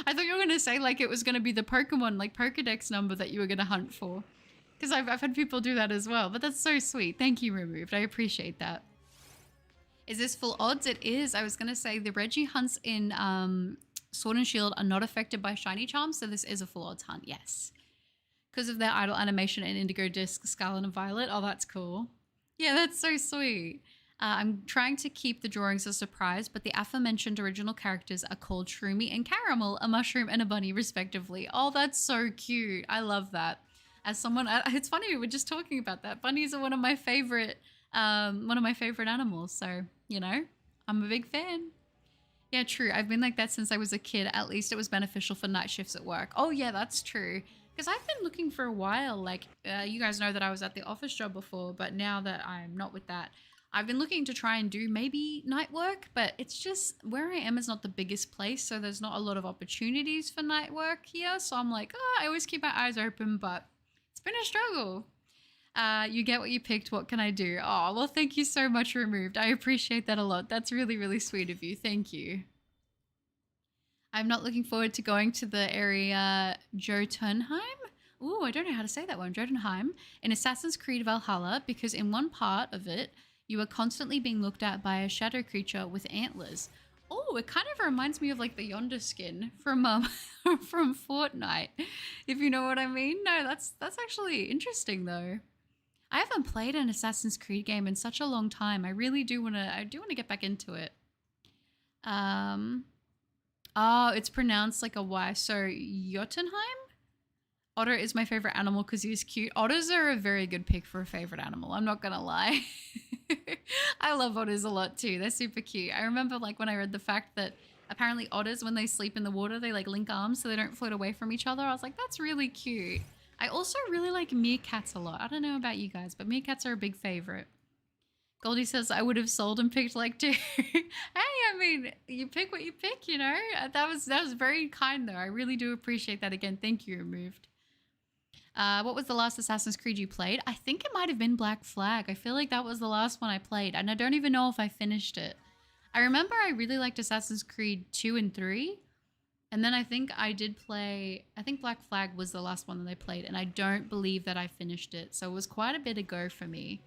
I thought you were going to say like it was going to be the Pokemon, like Pokedex number that you were going to hunt for. Because I've had people do that as well. But that's so sweet. Thank you, Removed. I appreciate that. Is this full odds? It is. I was going to say the Reggie hunts in Sword and Shield are not affected by shiny charms. So this is a full odds hunt. Yes. Because of their idle animation and Indigo Disc, Scarlet and Violet. Oh, that's cool. Yeah, that's so sweet. I'm trying to keep the drawings a surprise, but the aforementioned original characters are called Shroomy and Caramel, a mushroom and a bunny, respectively. Oh, that's so cute. I love that. As someone, it's funny, we were just talking about that. Bunnies are one of my favorite One of my favorite animals. So, you know, I'm a big fan. Yeah, true. I've been like that since I was a kid. At least it was beneficial for night shifts at work. Oh, yeah, that's true. Because I've been looking for a while. Like, you guys know that I was at the office job before, but now that I'm not with that, I've been looking to try and do maybe night work, but it's just where I am is not the biggest place. So there's not a lot of opportunities for night work here. So I'm like, oh, I always keep my eyes open, but it's been a struggle. You get what you picked. What can I do? Oh, well, thank you so much, Removed. I appreciate that a lot. That's really, really sweet of you. Thank you. I'm not looking forward to going to the area Jotunheim. Ooh, I don't know how to say that one. Jotunheim in Assassin's Creed Valhalla, because in one part of it, you are constantly being looked at by a shadow creature with antlers. Oh, it kind of reminds me of like the Yonder skin from from Fortnite, if you know what I mean. No, that's actually interesting though. I haven't played an Assassin's Creed game in such a long time. I really do want to. I do want to get back into it. Oh, it's pronounced like a Y. So Jotunheim. Otter is my favorite animal because he's cute. Otters are a very good pick for a favorite animal. I'm not gonna lie. I love otters a lot too. They're super cute. I remember like when I read the fact that apparently otters, when they sleep in the water, they like link arms so they don't float away from each other. I was like, that's really cute. I also really like meerkats a lot. I don't know about you guys, but meerkats are a big favorite. Goldie says I would have sold and picked like two. Hey, I mean, you pick what you pick, you know. That was very kind though. I really do appreciate that. Again, thank you, Removed. What was the last Assassin's Creed you played? I think it might have been Black Flag. I feel like that was the last one I played, and I don't even know if I finished it. I remember I really liked Assassin's Creed 2 and 3, and then I think I did play, I think Black Flag was the last one that I played, and I don't believe that I finished it, so it was quite a bit ago for me.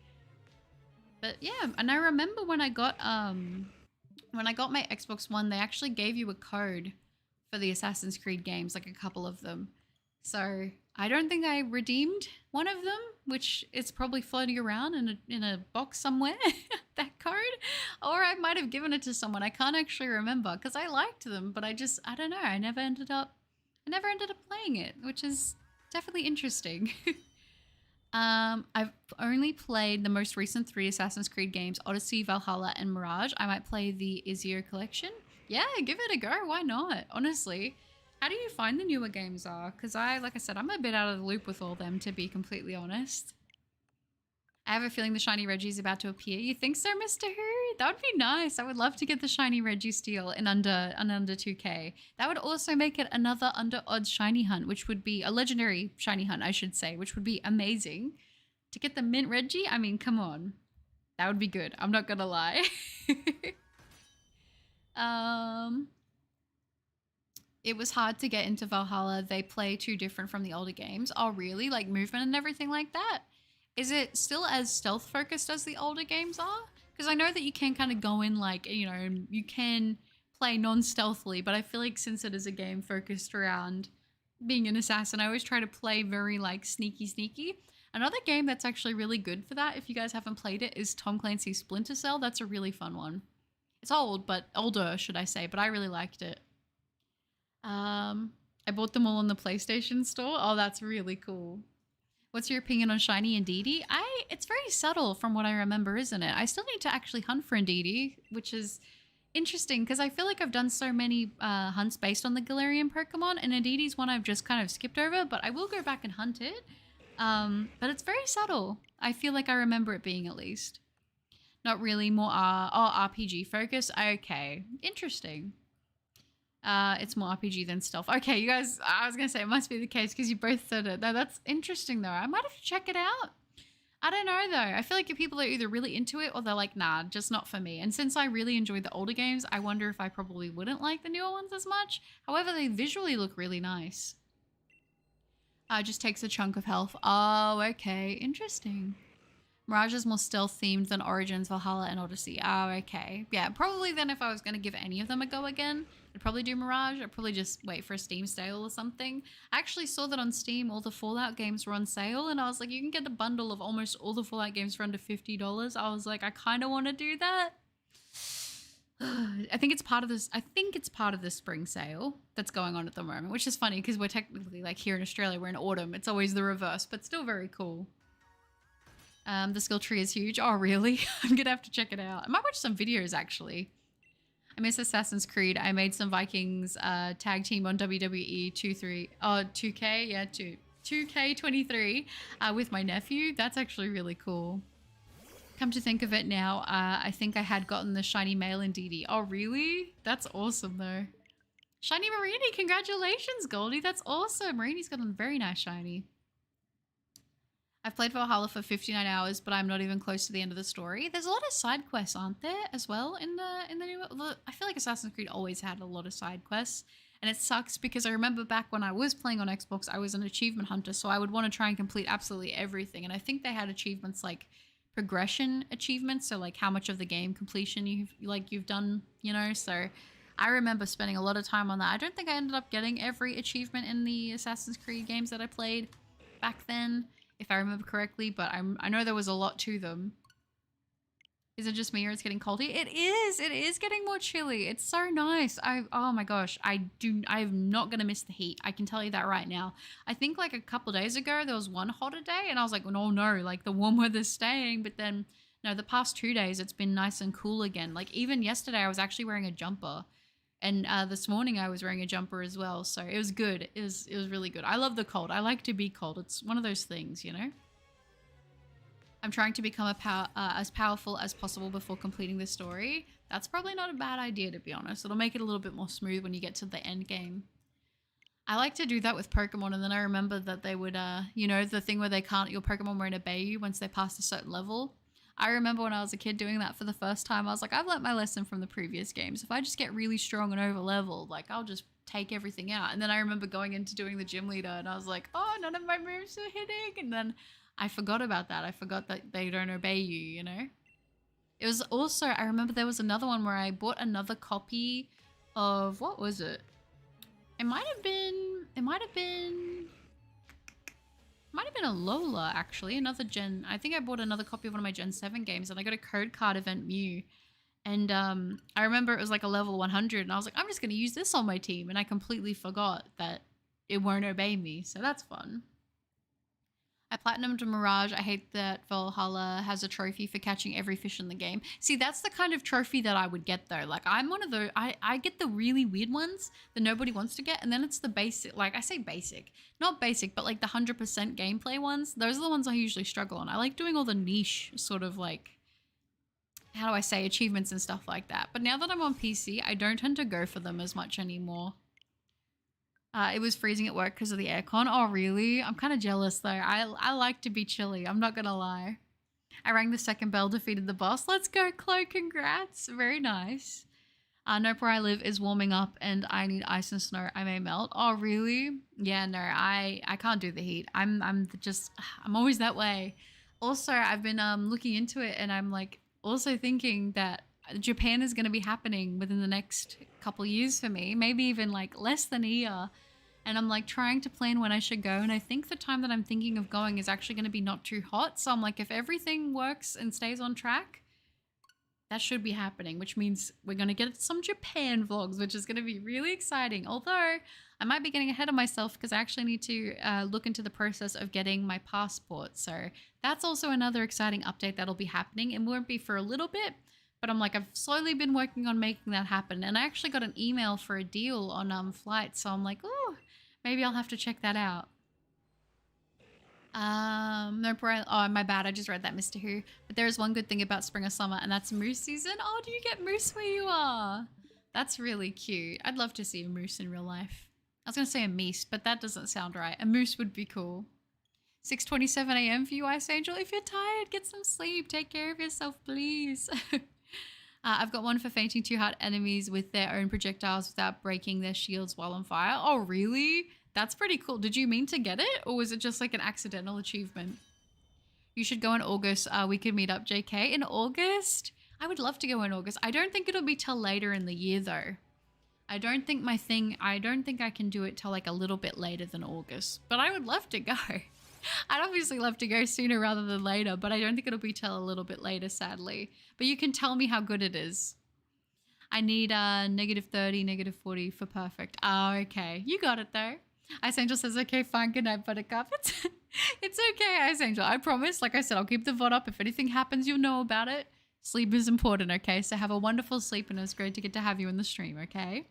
But yeah, and I remember when I got my Xbox One, they actually gave you a code for the Assassin's Creed games, like a couple of them. So I don't think I redeemed one of them, which is probably floating around in a box somewhere, that code. Or I might have given it to someone. I can't actually remember because I liked them, but I don't know. I never ended up playing it, which is definitely interesting. I've only played the most recent 3 Assassin's Creed games, Odyssey, Valhalla, and Mirage. I might play the Ezio collection. Yeah, give it a go. Why not? Honestly. How do you find the newer games are? Because like I said, I'm a bit out of the loop with all them, to be completely honest. I have a feeling the shiny Reggie is about to appear. You think so, Mr. Who? That would be nice. I would love to get the shiny Registeel in under 2K. That would also make it another under odds shiny hunt, which would be a legendary shiny hunt, I should say, which would be amazing. To get the mint Reggie, I mean, come on. That would be good. I'm not gonna lie. It was hard to get into Valhalla. They play too different from the older games. Oh, really? Like movement and everything like that? Is it still as stealth focused as the older games are? Because I know that you can kind of go in like, you know, you can play non-stealthily, but I feel like since it is a game focused around being an assassin, I always try to play very like sneaky. Another game that's actually really good for that, if you guys haven't played it, is Tom Clancy's Splinter Cell. That's a really fun one. It's old, but older, should I say, but I really liked it. I bought them all on the PlayStation Store. Oh, that's really cool. What's your opinion on Shiny Indeedee? It's very subtle from what I remember, isn't it? I still need to actually hunt for Indeedee, which is interesting because I feel like I've done so many hunts based on the Galarian Pokemon, and Indeedee's one I've just kind of skipped over, but I will go back and hunt it. But it's very subtle. I feel like I remember it being, at least. Not really, more RPG focus. Okay, interesting. It's more RPG than stealth. Okay, you guys, I was going to say it must be the case because you both said it. No, that's interesting though. I might have to check it out. I don't know though. I feel like if people are either really into it or they're like, nah, just not for me. And since I really enjoy the older games, I wonder if I probably wouldn't like the newer ones as much. However, they visually look really nice. Just takes a chunk of health. Oh, okay. Interesting. Mirage is more stealth themed than Origins, Valhalla, and Odyssey. Oh, okay. Yeah, probably then if I was going to give any of them a go again, I'd probably do Mirage. I'd probably just wait for a Steam sale or something. I actually saw that on Steam all the Fallout games were on sale, and I was like, you can get the bundle of almost all the Fallout games for under $50. I was like, I kind of want to do that. I think it's part of this. I think it's part of the spring sale that's going on at the moment, which is funny because we're technically like here in Australia, we're in autumn. It's always the reverse, but still very cool. The skill tree is huge. Oh, really? I'm gonna have to check it out. I might watch some videos actually. I miss Assassin's Creed. I made some Vikings tag team on WWE 2K, yeah, 2K23 with my nephew. That's actually really cool. Come to think of it now, I think I had gotten the shiny male in DD. Oh, really? That's awesome though. Shiny Marini, congratulations, Goldie. That's awesome. Marini's got a very nice shiny. I've played Valhalla for 59 hours, but I'm not even close to the end of the story. There's a lot of side quests, aren't there, as well in the new? I feel like Assassin's Creed always had a lot of side quests, and it sucks because I remember back when I was playing on Xbox, I was an achievement hunter, so I would want to try and complete absolutely everything. And I think they had achievements like progression achievements, so like how much of the game completion you've done, you know. So I remember spending a lot of time on that. I don't think I ended up getting every achievement in the Assassin's Creed games that I played back then, if I remember correctly, but I know there was a lot to them. Is it just me or it's getting coldy? It is getting more chilly. It's so nice. Oh my gosh, I'm not gonna miss the heat. I can tell you that right now. I think like a couple days ago there was one hotter day and I was like, oh no, like the warm weather's staying. But then no, the past 2 days it's been nice and cool again. Like even yesterday I was actually wearing a jumper. And this morning I was wearing a jumper as well. So it was good. It was really good. I love the cold. I like to be cold. It's one of those things, you know? I'm trying to become as powerful as possible before completing the story. That's probably not a bad idea, to be honest. It'll make it a little bit more smooth when you get to the end game. I like to do that with Pokemon, and then I remember that they would, you know, the thing where your Pokemon won't obey you once they pass a certain level. I remember when I was a kid doing that for the first time. I was like, I've learnt my lesson from the previous games. If I just get really strong and over leveled, like I'll just take everything out. And then I remember going into doing the gym leader and I was like, oh, none of my moves are hitting. And then I forgot about that. I forgot that they don't obey you, you know? It was also, I remember there was another one where I bought another copy of, what was it? It might have been a Lola, actually, another Gen. I think I bought another copy of one of my Gen 7 games and I got a code card event Mew. And I remember it was like a level 100 and I was like, I'm just going to use this on my team. And I completely forgot that it won't obey me. So that's fun. I platinumed Mirage. I hate that Valhalla has a trophy for catching every fish in the game. See, that's the kind of trophy that I would get though. Like I'm one of the, I get the really weird ones that nobody wants to get. And then it's the basic, like I say basic, not basic, but like the 100% gameplay ones. Those are the ones I usually struggle on. I like doing all the niche sort of like, how do I say, achievements and stuff like that. But now that I'm on PC, I don't tend to go for them as much anymore. It was freezing at work because of the aircon. Oh, really? I'm kind of jealous though. I like to be chilly. I'm not going to lie. I rang the second bell, defeated the boss. Let's go, Chloe. Congrats. Very nice. Nope, where I live is warming up and I need ice and snow. I may melt. Oh, really? Yeah, no, I can't do the heat. I'm always that way. Also, I've been looking into it and I'm like also thinking that Japan is going to be happening within the next couple years for me, maybe even like less than a year. And I'm like trying to plan when I should go. And I think the time that I'm thinking of going is actually going to be not too hot. So I'm like, if everything works and stays on track, that should be happening, which means we're going to get some Japan vlogs, which is going to be really exciting. Although I might be getting ahead of myself because I actually need to look into the process of getting my passport. So that's also another exciting update that'll be happening. It won't be for a little bit, but I'm like, I've slowly been working on making that happen. And I actually got an email for a deal on flights. So I'm like, oh, maybe I'll have to check that out. No, oh, my bad. I just read that, Mr. Who. But there is one good thing about spring or summer, and that's moose season. Oh, do you get moose where you are? That's really cute. I'd love to see a moose in real life. I was going to say a meese, but that doesn't sound right. A moose would be cool. 6:27 a.m. for you, Ice Angel. If you're tired, get some sleep. Take care of yourself, please. I've got one for fainting too hard enemies with their own projectiles without breaking their shields while on fire. Oh, really? That's pretty cool. Did you mean to get it? Or was it just like an accidental achievement? You should go in August. We could meet up, JK. In August? I would love to go in August. I don't think it'll be till later in the year, though. I don't think I can do it till like a little bit later than August. But I would love to go. I'd obviously love to go sooner rather than later, but I don't think it'll be till a little bit later, sadly. But you can tell me how good it is. I need -30, -40 for perfect. Oh, okay. You got it, though. Ice Angel says, okay, fine, good night, Buttercup. It's okay, Ice Angel. I promise. Like I said, I'll keep the VOD up. If anything happens, you'll know about it. Sleep is important, okay? So have a wonderful sleep, and it was great to get to have you in the stream, okay?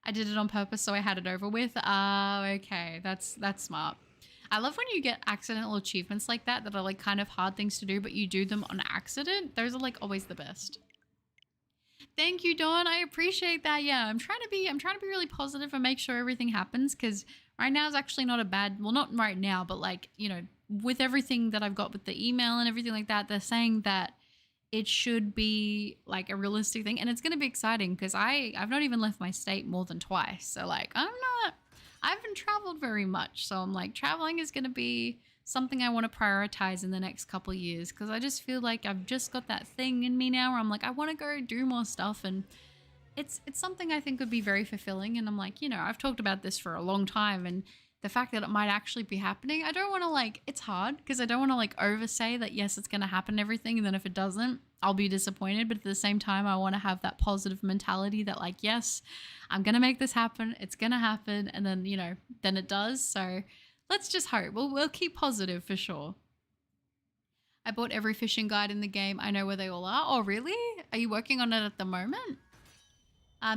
I did it on purpose so I had it over with. Okay. That's smart. I love when you get accidental achievements like that are like kind of hard things to do, but you do them on accident. Those are like always the best. Thank you, Dawn. I appreciate that. Yeah, I'm trying to be really positive and make sure everything happens, because right now is actually not a bad, well, not right now, but like, you know, with everything that I've got with the email and everything like that, they're saying that it should be like a realistic thing, and it's going to be exciting because I've not even left my state more than twice. So like I haven't traveled very much. So I'm like, traveling is going to be something I want to prioritize in the next couple years, because I just feel like I've just got that thing in me now where I'm like, I want to go do more stuff, and it's something I think would be very fulfilling. And I'm like, you know, I've talked about this for a long time, and the fact that it might actually be happening, I don't want to like, it's hard because I don't want to like oversay that yes, it's going to happen and everything, and then if it doesn't, I'll be disappointed. But at the same time, I want to have that positive mentality that like, yes, I'm going to make this happen, it's going to happen, and then, you know, then it does. So let's just hope. We'll keep positive for sure. I bought every fishing guide in the game. I know where they all are. Oh, really? Are you working on it at the moment?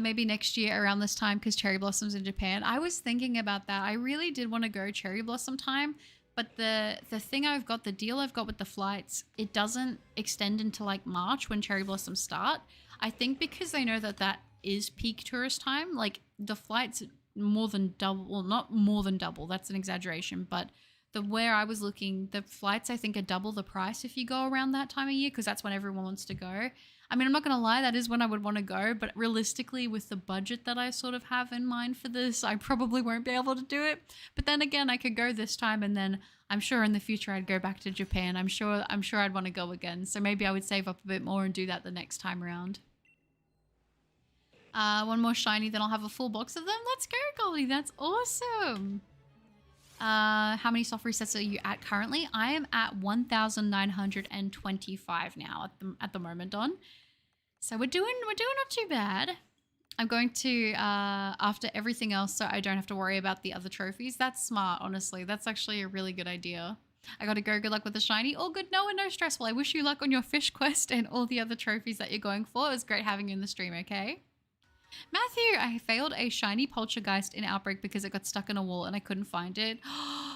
Maybe next year around this time, because Cherry Blossom's in Japan. I was thinking about that. I really did want to go Cherry Blossom time, but the thing I've got, the deal I've got with the flights, it doesn't extend until like March when Cherry Blossoms start. I think because they know that that is peak tourist time, like the flights more than double, well, not more than double, that's an exaggeration, but where I was looking, the flights I think are double the price if you go around that time of year, because that's when everyone wants to go. I mean, I'm not going to lie, that is when I would want to go, but realistically with the budget that I sort of have in mind for this, I probably won't be able to do it. But then again, I could go this time, and then I'm sure in the future I'd go back to Japan. I'm sure I'd want to go again. So maybe I would save up a bit more and do that the next time around. One more shiny, then I'll have a full box of them. Let's go, Goldie. That's awesome. How many soft resets are you at currently? I am at 1,925 now at the moment, Don. So we're doing not too bad. I'm going to after everything else, so I don't have to worry about the other trophies. That's smart, honestly. That's actually a really good idea. I gotta go. Good luck with the shiny. All good, no, and no stress. Well, I wish you luck on your fish quest and all the other trophies that you're going for. It was great having you in the stream. Okay. Matthew, I failed a shiny poltergeist in Outbreak because it got stuck in a wall and I couldn't find it.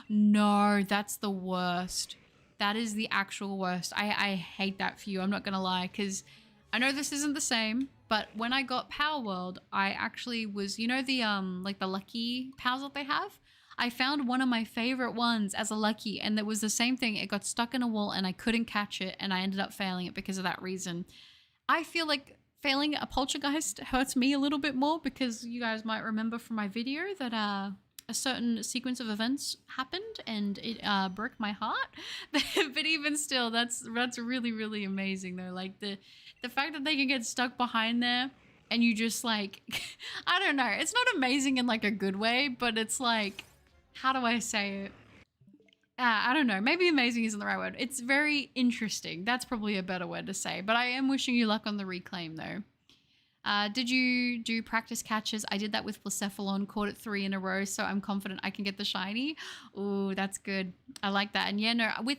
No, that's the worst. That is the actual worst. I hate that for you. I'm not going to lie, because I know this isn't the same, but when I got Power World, I actually was, you know, the like the lucky powers that they have? I found one of my favorite ones as a lucky, and it was the same thing. It got stuck in a wall and I couldn't catch it, and I ended up failing it because of that reason. I feel like failing a poltergeist hurts me a little bit more, because you guys might remember from my video that a certain sequence of events happened and it broke my heart. But even still, that's really, really amazing though. Like the fact that they can get stuck behind there and you just like, I don't know. It's not amazing in like a good way, but it's like, how do I say it? I don't know. Maybe amazing isn't the right word. It's very interesting. That's probably a better word to say. But I am wishing you luck on the reclaim, though. Did you do practice catches? I did that with Blacephalon, caught it 3 in a row, so I'm confident I can get the shiny. Ooh, that's good. I like that. And yeah, no, with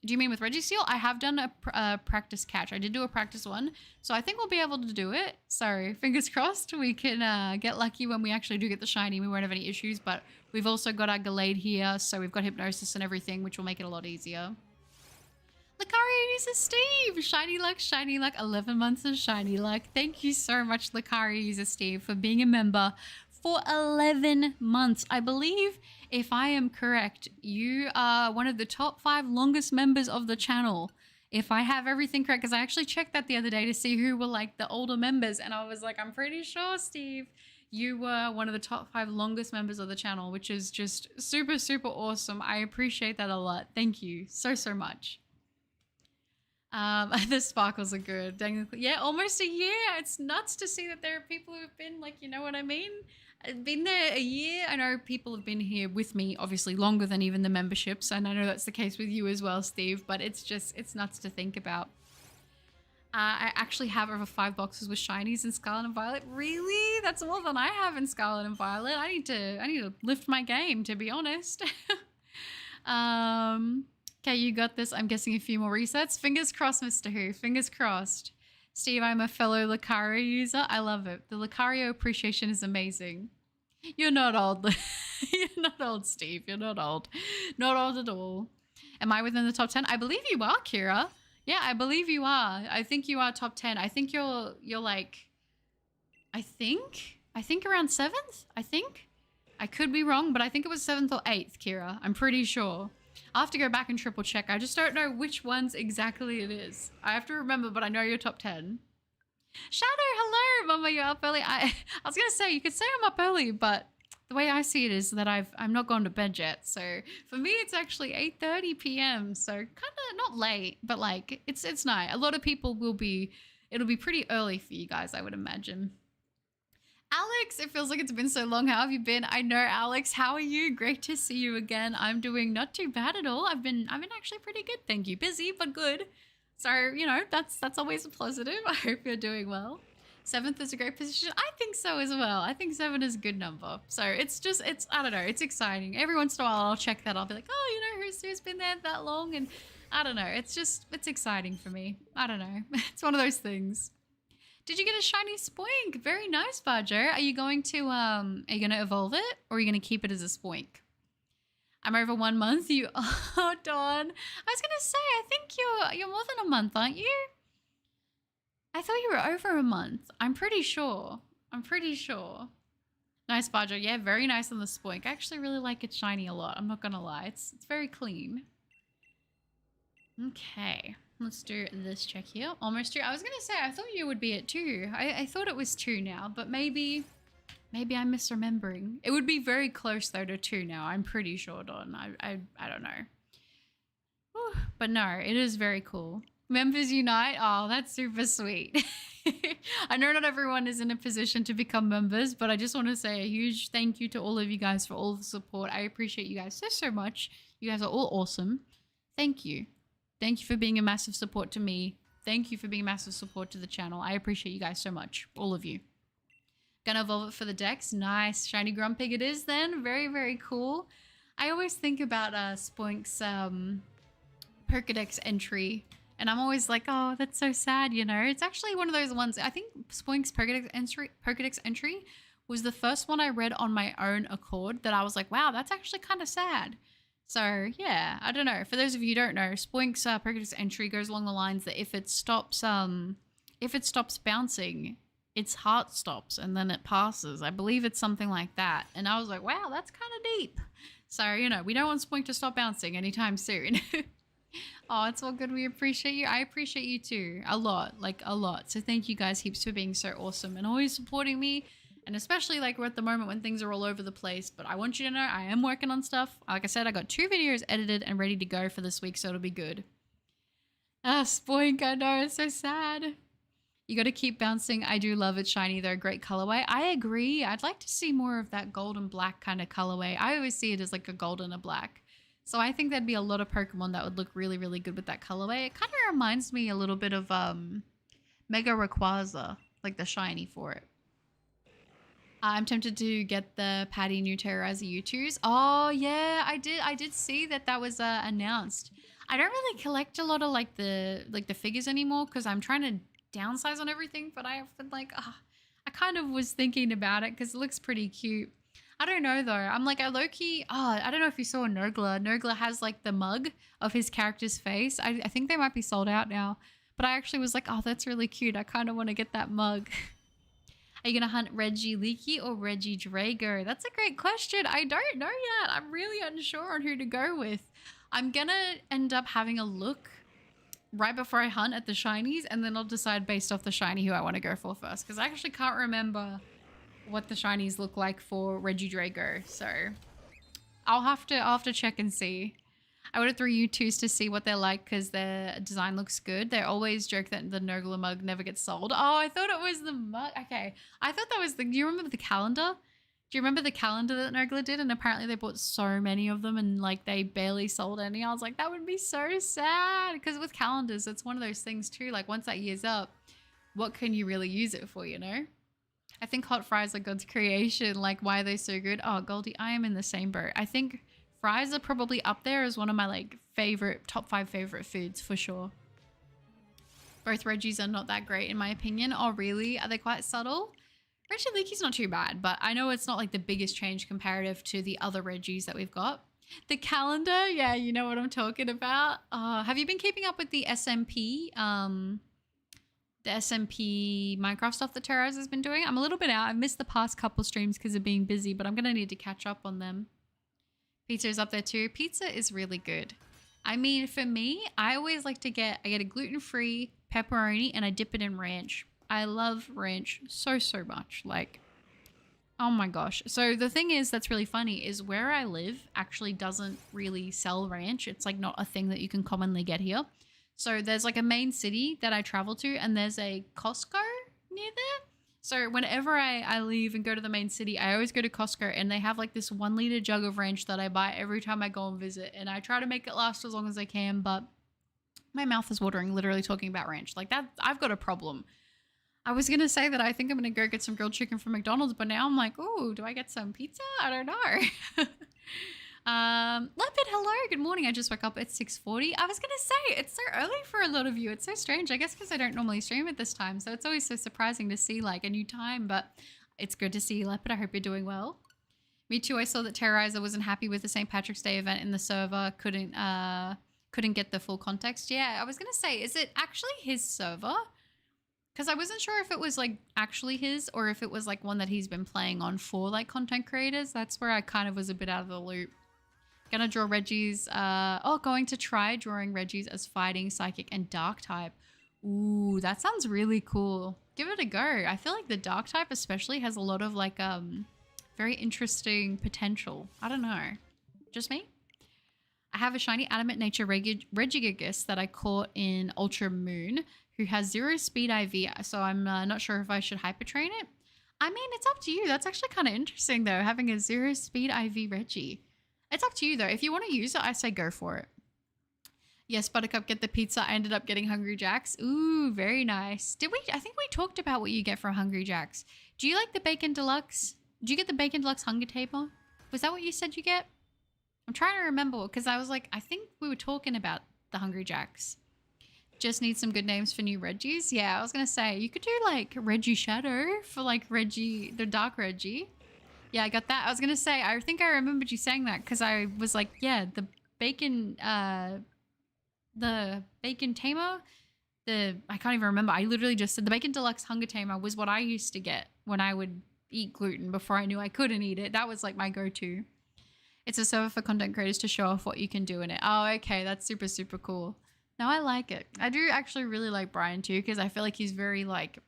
do you mean with REGISTEEL? I have done a practice catch. I did do a practice one, so I think we'll be able to do it. So fingers crossed we can get lucky when we actually do get the shiny. We won't have any issues, but we've also got our Gallade here, so we've got Hypnosis and everything, which will make it a lot easier. Lucario uses Steve! Shiny luck, 11 months of shiny luck. Thank you so much, Lucario uses Steve, for being a member for 11 months. I believe, if I am correct, you are one of the top 5 longest members of the channel. If I have everything correct, because I actually checked that the other day to see who were like the older members, and I was like, I'm pretty sure, Steve, you were one of the top 5 longest members of the channel, which is just super, super awesome. I appreciate that a lot. Thank you so, so much. The sparkles are good. Dang, yeah, almost a year. It's nuts to see that there are people who've been like, you know what I mean? Been there a year. I know people have been here with me, obviously longer than even the memberships, and I know that's the case with you as well, Steve, but it's nuts to think about. I actually have over 5 boxes with shinies in Scarlet and Violet. Really? That's more than I have in Scarlet and Violet. I need to lift my game, to be honest. Okay, you got this. I'm guessing a few more resets. Fingers crossed, Mr. Who. Fingers crossed. Steve, I'm a fellow Lucario user. I love it. The Lucario appreciation is amazing. You're not old. You're not old, Steve. You're not old. Not old at all. Am I within the top 10? I believe you are, Kira. Yeah, I believe you are. I think you are top 10. I think you're like, I think around 7th, I think. I could be wrong, but I think it was 7th or 8th, Kira. I'm pretty sure. I'll have to go back and triple check. I just don't know which ones exactly it is. I have to remember, but I know you're top 10. Shadow, hello, Mama, you're up early. I was going to say, you could say I'm up early, but the way I see it is that I'm not gone to bed yet. So for me, it's actually 8:30 p.m. So kind of not late, but like it's night. A lot of people it'll be pretty early for you guys, I would imagine. Alex, it feels like it's been so long. How have you been? I know, Alex. How are you? Great to see you again. I'm doing not too bad at all. I've been actually pretty good, thank you. Busy, but good. So, you know, that's always a positive. I hope you're doing well. 7th is a great position. I think so as well. I think 7 is a good number. So it's I don't know, it's exciting. Every once in a while I'll check that. I'll be like, oh, you know, who's been there that long? And I don't know. It's exciting for me. I don't know. It's one of those things. Did you get a shiny Spoink? Very nice, Barger. Are you going to evolve it, or are you going to keep it as a Spoink? I'm over 1 month. Oh, Dawn. I was gonna say, I think you're more than a month, aren't you? I thought you were over a month. I'm pretty sure. Nice, Barger. Yeah, very nice on the Spoink. I actually really like it shiny a lot. I'm not gonna lie. It's very clean. Okay. Let's do this check here. Almost 2. I was gonna say, I thought you would be at 2. I thought it was 2 now, but maybe I'm misremembering. It would be very close though to 2 now. I'm pretty sure, Dawn. I don't know. Whew. But no, it is very cool. Members unite. Oh, that's super sweet. I know not everyone is in a position to become members, but I just want to say a huge thank you to all of you guys for all the support. I appreciate you guys so much. You guys are all awesome. Thank you. Thank you for being a massive support to me. Thank you for being a massive support to the channel. I appreciate you guys so much. All of you. Gonna evolve it for the decks. Nice. Shiny Grumpig it is then. Very, very cool. I always think about Spoink's Pokédex entry. And I'm always like, oh, that's so sad, you know? It's actually one of those ones. I think Spoink's Pokédex entry was the first one I read on my own accord that I was like, wow, that's actually kind of sad. So yeah, I don't know. For those of you who don't know, Spoink's Pokédex entry goes along the lines that if it stops bouncing, its heart stops and then it passes. I believe it's something like that. And I was like, wow, that's kind of deep. So, you know, we don't want Spoink to stop bouncing anytime soon. Oh, it's all good. We appreciate you. I appreciate you too. A lot, like a lot. So thank you guys heaps for being so awesome and always supporting me. And especially like we're at the moment when things are all over the place. But I want you to know I am working on stuff. Like I said, I got 2 videos edited and ready to go for this week. So it'll be good. Ah, Spoink, I know. It's so sad. You got to keep bouncing. I do love it shiny though. Great colorway. I agree. I'd like to see more of that gold and black kind of colorway. I always see it as like a gold and a black. So I think that'd be a lot of Pokemon that would look really, really good with that colorway. It kind of reminds me a little bit of Mega Rayquaza, like the shiny for it. I'm tempted to get the Patty New Terrorizer U2s. Oh yeah, I did see that was announced. I don't really collect a lot of like the figures anymore because I'm trying to downsize on everything. But I've been like, I kind of was thinking about it because it looks pretty cute. I don't know though. I'm like, I low-key, I don't know if you saw Nurgler. Nurgler has like the mug of his character's face. I think they might be sold out now. But I actually was like, oh, that's really cute. I kind of want to get that mug. Are you going to hunt Regileaky or Regidrago? That's a great question. I don't know yet. I'm really unsure on who to go with. I'm going to end up having a look right before I hunt at the shinies. And then I'll decide based off the shiny who I want to go for first. Because I actually can't remember what the shinies look like for Regidrago, so I'll have to check and see. I would have 3 U2s to see what they're like because their design looks good. They always joke that the Nurgler mug never gets sold. Oh, I thought it was the mug. Okay, I thought that was the. Do you remember the calendar? Do you remember the calendar that Nurgler did? And apparently they bought so many of them and like they barely sold any. I was like, that would be so sad because with calendars, it's one of those things too. Like once that year's up, what can you really use it for? You know. I think hot fries are God's creation. Like, why are they so good? Oh, Goldie, I am in the same boat. I think Fries are probably up there as one of my like top 5 favorite foods for sure. Both Reggies are not that great in my opinion. Oh really? Are they quite subtle? Reggie Leakey's not too bad, but I know it's not like the biggest change comparative to the other Reggies that we've got. The calendar, yeah, you know what I'm talking about. Have you been keeping up with the SMP? The SMP Minecraft stuff that Terrarize has been doing? I'm a little bit out. I've missed the past couple streams because of being busy, but I'm going to need to catch up on them. Pizza is up there too. Pizza is really good. I mean, for me, I always like to I get a gluten-free pepperoni and I dip it in ranch. I love ranch so much. Like, oh my gosh. So the thing is that's really funny is where I live actually doesn't really sell ranch. It's like not a thing that you can commonly get here. So there's like a main city that I travel to and there's a Costco near there. So whenever I leave and go to the main city, I always go to Costco and they have like this 1 liter jug of ranch that I buy every time I go and visit. And I try to make it last as long as I can, but my mouth is watering literally talking about ranch. Like that, I've got a problem. I was going to say that I think I'm going to go get some grilled chicken from McDonald's, but now I'm like, oh, do I get some pizza? I don't know. Leopard, hello, good morning. I just woke up at 6:40. I was going to say, it's so early for a lot of you. It's so strange. I guess because I don't normally stream at this time, so it's always so surprising to see like a new time, but it's good to see you, Leopard. I hope you're doing well. Me too. I saw that Terrorizer wasn't happy with the St. Patrick's Day event in the server. Couldn't get the full context. Yeah, I was going to say, is it actually his server? Because I wasn't sure if it was like actually his or if it was like one that he's been playing on for like content creators. That's where I kind of was a bit out of the loop. Gonna draw Reggie's, going to try drawing Reggie's as fighting, psychic, and dark type. Ooh, that sounds really cool. Give it a go. I feel like the dark type especially has a lot of like very interesting potential. I don't know. Just me? I have a shiny Adamant Nature Regigigas that I caught in Ultra Moon who has 0 speed IV, so I'm not sure if I should hypertrain it. I mean, it's up to you. That's actually kind of interesting though, having a 0 speed IV Reggie. It's up to you though. If you want to use it, I say go for it. Yes, Buttercup, get the pizza. I ended up getting Hungry Jack's. Ooh, very nice. Did we? I think we talked about what you get from Hungry Jack's. Do you like the Bacon Deluxe? Do you get the Bacon Deluxe Hunger Table? Was that what you said you get? I'm trying to remember because I was like, I think we were talking about the Hungry Jacks. Just need some good names for new Reggies. Yeah, I was going to say, you could do like Reggie Shadow for like Reggie, the Dark Reggie. Yeah, I got that. I was going to say, I think I remembered you saying that because I was like, yeah, the bacon tamer, I can't even remember. I literally just said the Bacon Deluxe Hunger Tamer was what I used to get when I would eat gluten before I knew I couldn't eat it. That was like my go-to. It's a server for content creators to show off what you can do in it. Oh, okay. That's super, super cool. No, I like it. I do actually really like Brian too because I feel like he's very like,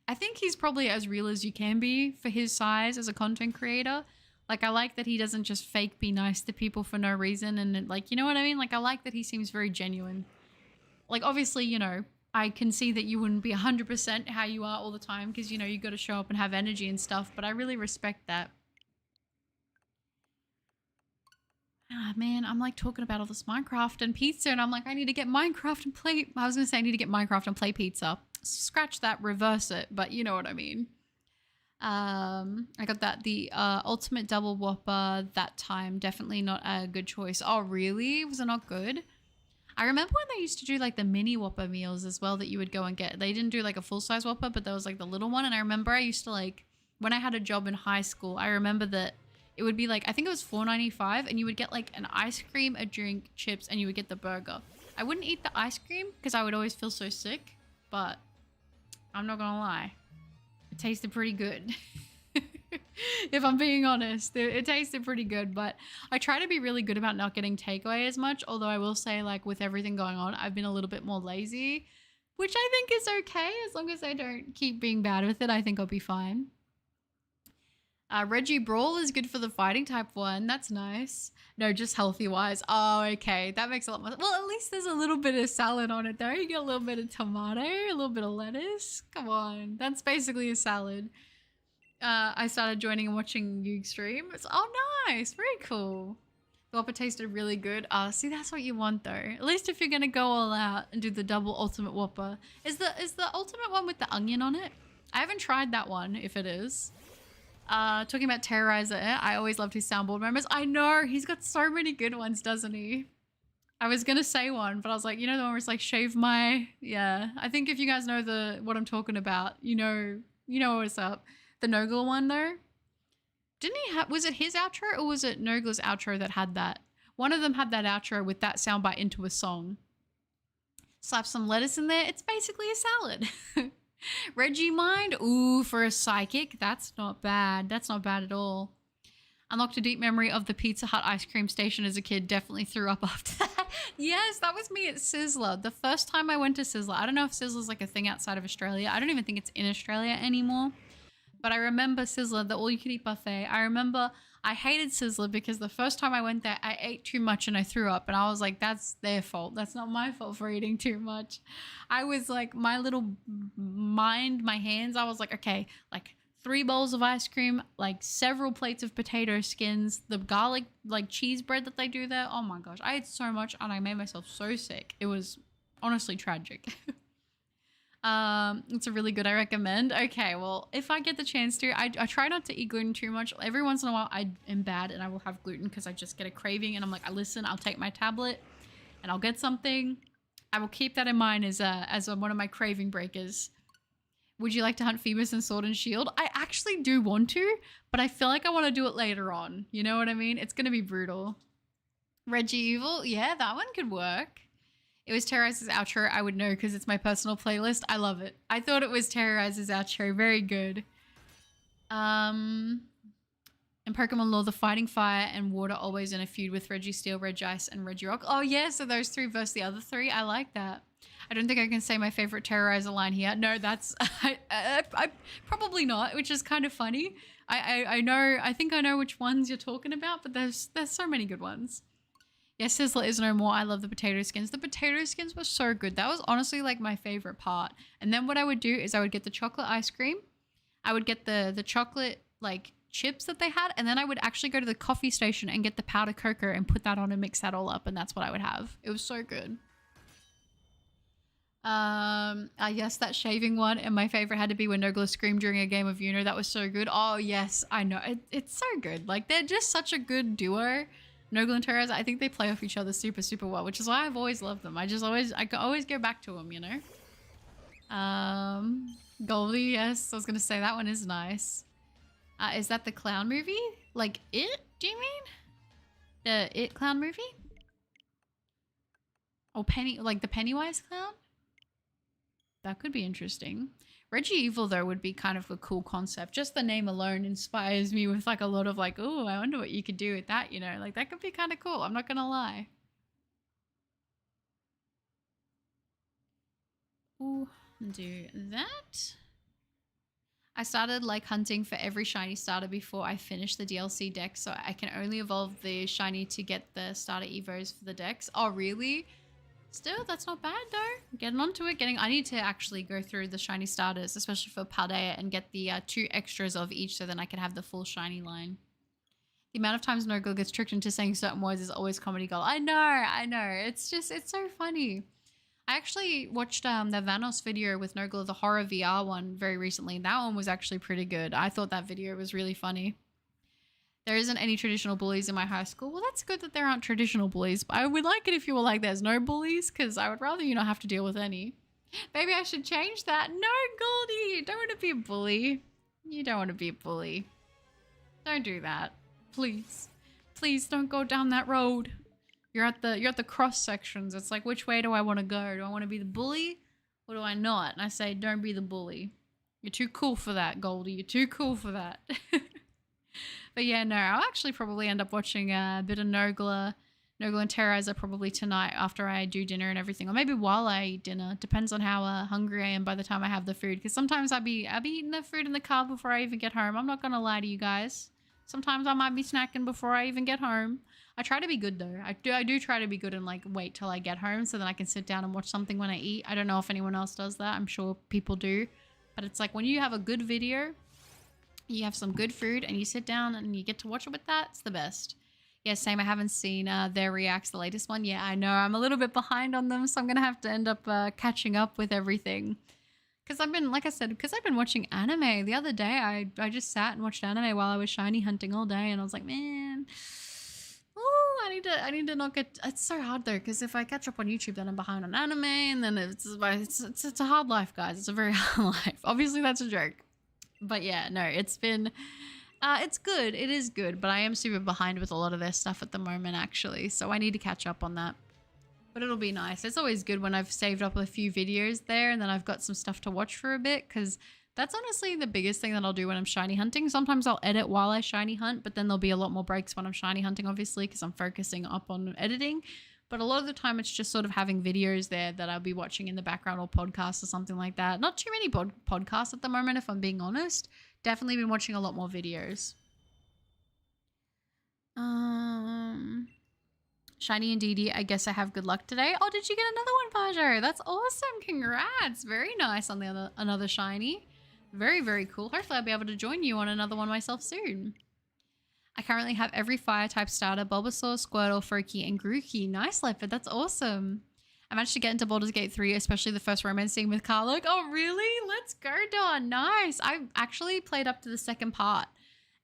I think he's probably as real as you can be for his size as a content creator. Like I like that he doesn't just fake be nice to people for no reason and like, you know what I mean? Like I like that he seems very genuine. Like obviously, you know, I can see that you wouldn't be 100% how you are all the time because, you know, you got to show up and have energy and stuff, but I really respect that. Ah, man, I'm like talking about all this Minecraft and pizza and I'm like, I need to get Minecraft and play. I was going to say I need to get Minecraft and play pizza. Scratch that, reverse it, but you know what I mean. I got that, the Ultimate Double Whopper that time. Definitely not a good choice. Oh, really? Was it not good? I remember when they used to do like the mini Whopper meals as well that you would go and get. They didn't do like a full-size Whopper, but there was like the little one. And I remember I used to like, when I had a job in high school, I remember that it would be like, I think it was $4.95 and you would get like an ice cream, a drink, chips, and you would get the burger. I wouldn't eat the ice cream because I would always feel so sick, but I'm not gonna lie. It tasted pretty good. If I'm being honest, it tasted pretty good, but I try to be really good about not getting takeaway as much. Although I will say like with everything going on, I've been a little bit more lazy, which I think is okay. As long as I don't keep being bad with it, I think I'll be fine. Reggie Brawl is good for the fighting type one. That's nice. No, just healthy wise. Oh, okay. That makes a lot more. Well, at least there's a little bit of salad on it though. You get a little bit of tomato, a little bit of lettuce. Come on. That's basically a salad. I started joining and watching you stream. It's nice. Very cool. The Whopper tasted really good. See, that's what you want though. At least if you're going to go all out and do the double ultimate Whopper. Is the ultimate one with the onion on it? I haven't tried that one if it is. Talking about Terrorizer, I always loved his soundboard moments. I know, he's got so many good ones, doesn't he? I was gonna say one, but I was like, you know the one where it's like shave my, yeah. I think if you guys know what I'm talking about, you know what's up. The Nogla one though, didn't he have? Was it his outro or was it Nogla's outro that had that? One of them had that outro with that soundbite into a song. Slap some lettuce in there. It's basically a salad. Reggie Mind, ooh, for a psychic, that's not bad. That's not bad at all. Unlocked a deep memory of the Pizza Hut ice cream station as a kid. Definitely threw up after that. Yes, that was me at Sizzler. The first time I went to Sizzler, I don't know if Sizzler's like a thing outside of Australia. I don't even think it's in Australia anymore. But I remember Sizzler, the all-you-can-eat buffet. I remember I hated Sizzler because the first time I went there, I ate too much and I threw up. And I was like, that's their fault. That's not my fault for eating too much. I was like, my little mind, my hands, I was like, okay, like 3 bowls of ice cream, like several plates of potato skins, the garlic, like cheese bread that they do there. Oh my gosh, I ate so much and I made myself so sick. It was honestly tragic. It's a really good, I recommend. Okay, well, if I get the chance to, I try not to eat gluten too much. Every once in a while, I am bad and I will have gluten because I just get a craving and I'm like, listen, I'll take my tablet and I'll get something. I will keep that in mind as one of my craving breakers. Would you like to hunt Phoebus in Sword and Shield? I actually do want to, but I feel like I want to do it later on. You know what I mean? It's going to be brutal. Reggie Evil, yeah, that one could work. It was Terrorizer's outro. I would know because it's my personal playlist. I love it. I thought it was Terrorizer's outro. Very good. In Pokemon lore, the fighting fire and water always in a feud with Registeel, Regice, and Regirock. Oh yeah, so those 3 versus the other 3. I like that. I don't think I can say my favorite Terrorizer line here. No, that's I probably not, which is kind of funny. I know. I think I know which ones you're talking about, but there's so many good ones. Yes, Sizzler is no more. I love the potato skins. The potato skins were so good. That was honestly like my favorite part. And then what I would do is I would get the chocolate ice cream. I would get the chocolate like chips that they had. And then I would actually go to the coffee station and get the powder cocoa and put that on and mix that all up. And that's what I would have. It was so good. Yes, that shaving one. And my favorite had to be when Nogla screamed during a game of Uno. That was so good. Oh, yes, I know. It's so good. Like, they're just such a good duo. Nogla and Terrorizer, I think they play off each other super, super well, which is why I've always loved them. I can always go back to them, you know? Goldie, yes. I was going to say that one is nice. Is that the clown movie? Like It, do you mean? The It clown movie? Or like the Pennywise clown? That could be interesting. Reggie Evil, though, would be kind of a cool concept. Just the name alone inspires me with, like, a lot of, like, oh, I wonder what you could do with that, you know? Like, that could be kind of cool. I'm not gonna lie. Ooh, do that. I started, like, hunting for every shiny starter before I finished the DLC deck, so I can only evolve the shiny to get the starter evos for the decks. Oh, really? Still, that's not bad though. Getting onto it. I need to actually go through the shiny starters, especially for Paldea, and get the 2 extras of each so then I can have the full shiny line. The amount of times Nogla gets tricked into saying certain words is always comedy gold. I know. It's so funny. I actually watched the Vanos video with Nogla, the horror VR one, very recently. That one was actually pretty good. I thought that video was really funny. There isn't any traditional bullies in my high school. Well, that's good that there aren't traditional bullies. But I would like it if you were like, there's no bullies, because I would rather you not have to deal with any. Maybe I should change that. No, Goldie, you don't want to be a bully. You don't want to be a bully. Don't do that. Please. Please don't go down that road. You're at the cross sections. It's like, which way do I want to go? Do I want to be the bully or do I not? And I say, don't be the bully. You're too cool for that, Goldie. You're too cool for that. But yeah, no, I'll actually probably end up watching a bit of Nogla and Terrorizer probably tonight after I do dinner and everything. Or maybe while I eat dinner. Depends on how hungry I am by the time I have the food. Because sometimes I'll be eating the food in the car before I even get home. I'm not going to lie to you guys. Sometimes I might be snacking before I even get home. I try to be good though. I do try to be good and like wait till I get home so then I can sit down and watch something when I eat. I don't know if anyone else does that. I'm sure people do. But it's like when you have a good video, you have some good food and you sit down and you get to watch it with that, it's the best. Yeah, same. I haven't seen their reacts, the latest one. Yeah, I know. I'm a little bit behind on them, so I'm going to have to end up catching up with everything. Because I've been, like I said, because I've been watching anime. The other day, I just sat and watched anime while I was shiny hunting all day, and I was like, man, oh, I need to not get. It's so hard though, because if I catch up on YouTube, then I'm behind on anime, and then it's a hard life, guys. It's a very hard life. Obviously, that's a joke, but yeah, no, it's been. It's good. It is good, but I am super behind with a lot of their stuff at the moment, actually. So I need to catch up on that. But it'll be nice. It's always good when I've saved up a few videos there and then I've got some stuff to watch for a bit, because that's honestly the biggest thing that I'll do when I'm shiny hunting. Sometimes I'll edit while I shiny hunt, but then there'll be a lot more breaks when I'm shiny hunting, obviously, because I'm focusing up on editing. But a lot of the time it's just sort of having videos there that I'll be watching in the background, or podcasts or something like that. Not too many podcasts at the moment, if I'm being honest. Definitely been watching a lot more videos. Shiny and Dee, I guess I have good luck today. Oh, did you get another one, Pajo? That's awesome. Congrats. Very nice on the another shiny. Very, very cool. Hopefully I'll be able to join you on another one myself soon. I currently have every fire type starter: Bulbasaur, Squirtle, Froakie, and Grookey. Nice, Leopard. That's awesome. I managed to get into Baldur's Gate 3, especially the first romance scene with Karluk. Oh, really? Let's go, Dawn. Nice. I've actually played up to the second part.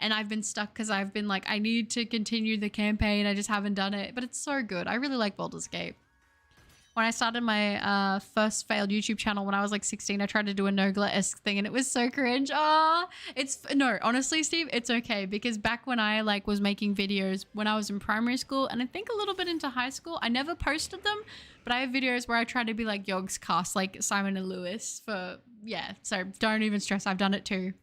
And I've been stuck because I've been like, I need to continue the campaign. I just haven't done it. But it's so good. I really like Baldur's Gate. When I started my first failed YouTube channel when I was like 16, I tried to do a Nogla-esque thing and it was so cringe. No, honestly, Steve, it's okay. Because back when I like was making videos when I was in primary school and I think a little bit into high school, I never posted them. But I have videos where I try to be like Yogg's cast, like Simon and Lewis for, yeah. So don't even stress. I've done it too.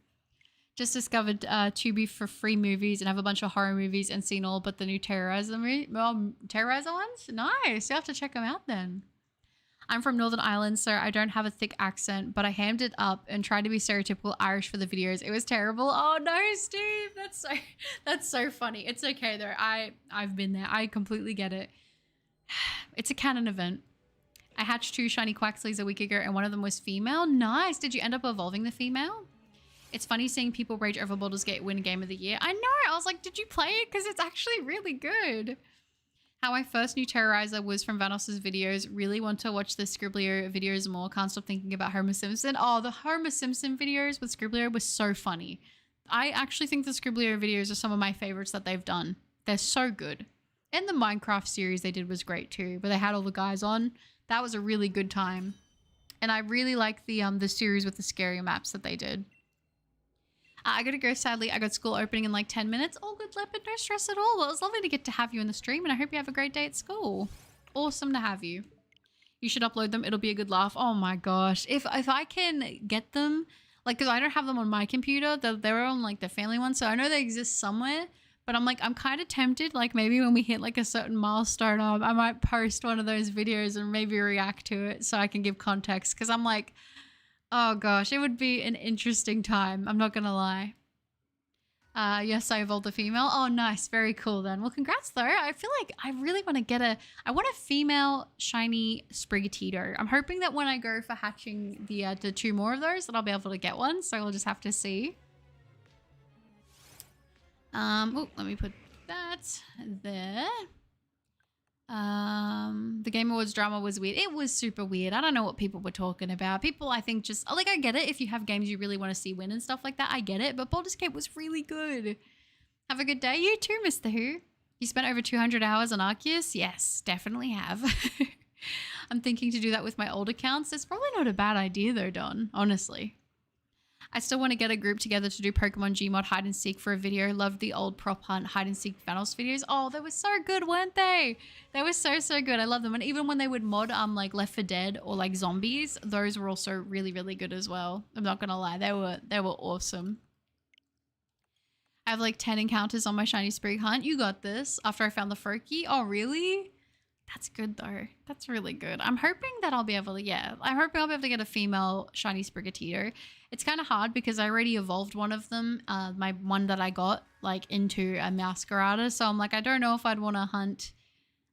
Just discovered Tubi for free movies and have a bunch of horror movies and seen all but the new Terrorizer ones. Nice. You have to check them out then. I'm from Northern Ireland, so I don't have a thick accent, but I hammed it up and tried to be stereotypical Irish for the videos. It was terrible. Oh no, Steve. That's so funny. It's okay though. I've been there. I completely get it. It's a canon event. I hatched 2 shiny Quaxleys a week ago and one of them was female. Nice. Did you end up evolving the female? It's funny seeing people rage over Baldur's Gate win Game of the Year. I know. I was like, did you play it? Because it's actually really good. How I first knew Terrorizer was from Vanos's videos. Really want to watch the Scribbler videos more. Can't stop thinking about Homer Simpson. Oh, the Homer Simpson videos with Scribbler was so funny. I actually think the Scribbler videos are some of my favorites that they've done. They're so good. And the Minecraft series they did was great too, where they had all the guys on. That was a really good time. And I really like the series with the scary maps that they did. I gotta go, sadly. I got school opening in like 10 minutes. All good, Leopard. No stress at all. Well, it was lovely to get to have you in the stream, and I hope you have a great day at school. Awesome to have you. You should upload them. It'll be a good laugh. Oh my gosh. If I can get them, like, because I don't have them on my computer. They're on like the family one, so I know they exist somewhere. But I'm like, I'm kind of tempted. Like maybe when we hit like a certain milestone, I might post one of those videos and maybe react to it so I can give context. Because I'm like, oh gosh, it would be an interesting time. I'm not gonna lie. Yes, I evolved a female. Oh, nice. Very cool then. Well, congrats though. I feel like I really want to get I want a female shiny Sprigatito. I'm hoping that when I go for hatching the 2 more of those that I'll be able to get one. So we'll just have to see. Oh, let me put that there. The Game Awards drama was weird. It was super weird. I don't know what people were talking about. People, I think, just like, I get it if you have games you really want to see win and stuff like that. I get it, but Baldur's Gate was really good. Have a good day. You too, Mr. Who. You spent over 200 hours on Arceus? Yes, definitely have. I'm thinking to do that with my old accounts. It's probably not a bad idea though, Don, honestly. I still want to get a group together to do Pokemon Gmod hide and seek for a video. Loved the old prop hunt hide and seek Vanos videos. Oh, they were so good, weren't they? They were so good. I love them. And even when they would mod like Left 4 Dead or like zombies, those were also really good as well. I'm not gonna lie, they were awesome. I have like 10 encounters on my shiny sprig hunt. You got this. After I found the Froakie. Oh, really? That's good though. That's really good. I'm hoping that I'll be able to, I'm hoping I'll be able to get a female shiny Sprigatito. It's kind of hard because I already evolved one of them, my one that I got like into a Masquerada. So I'm like, I don't know if I'd want to hunt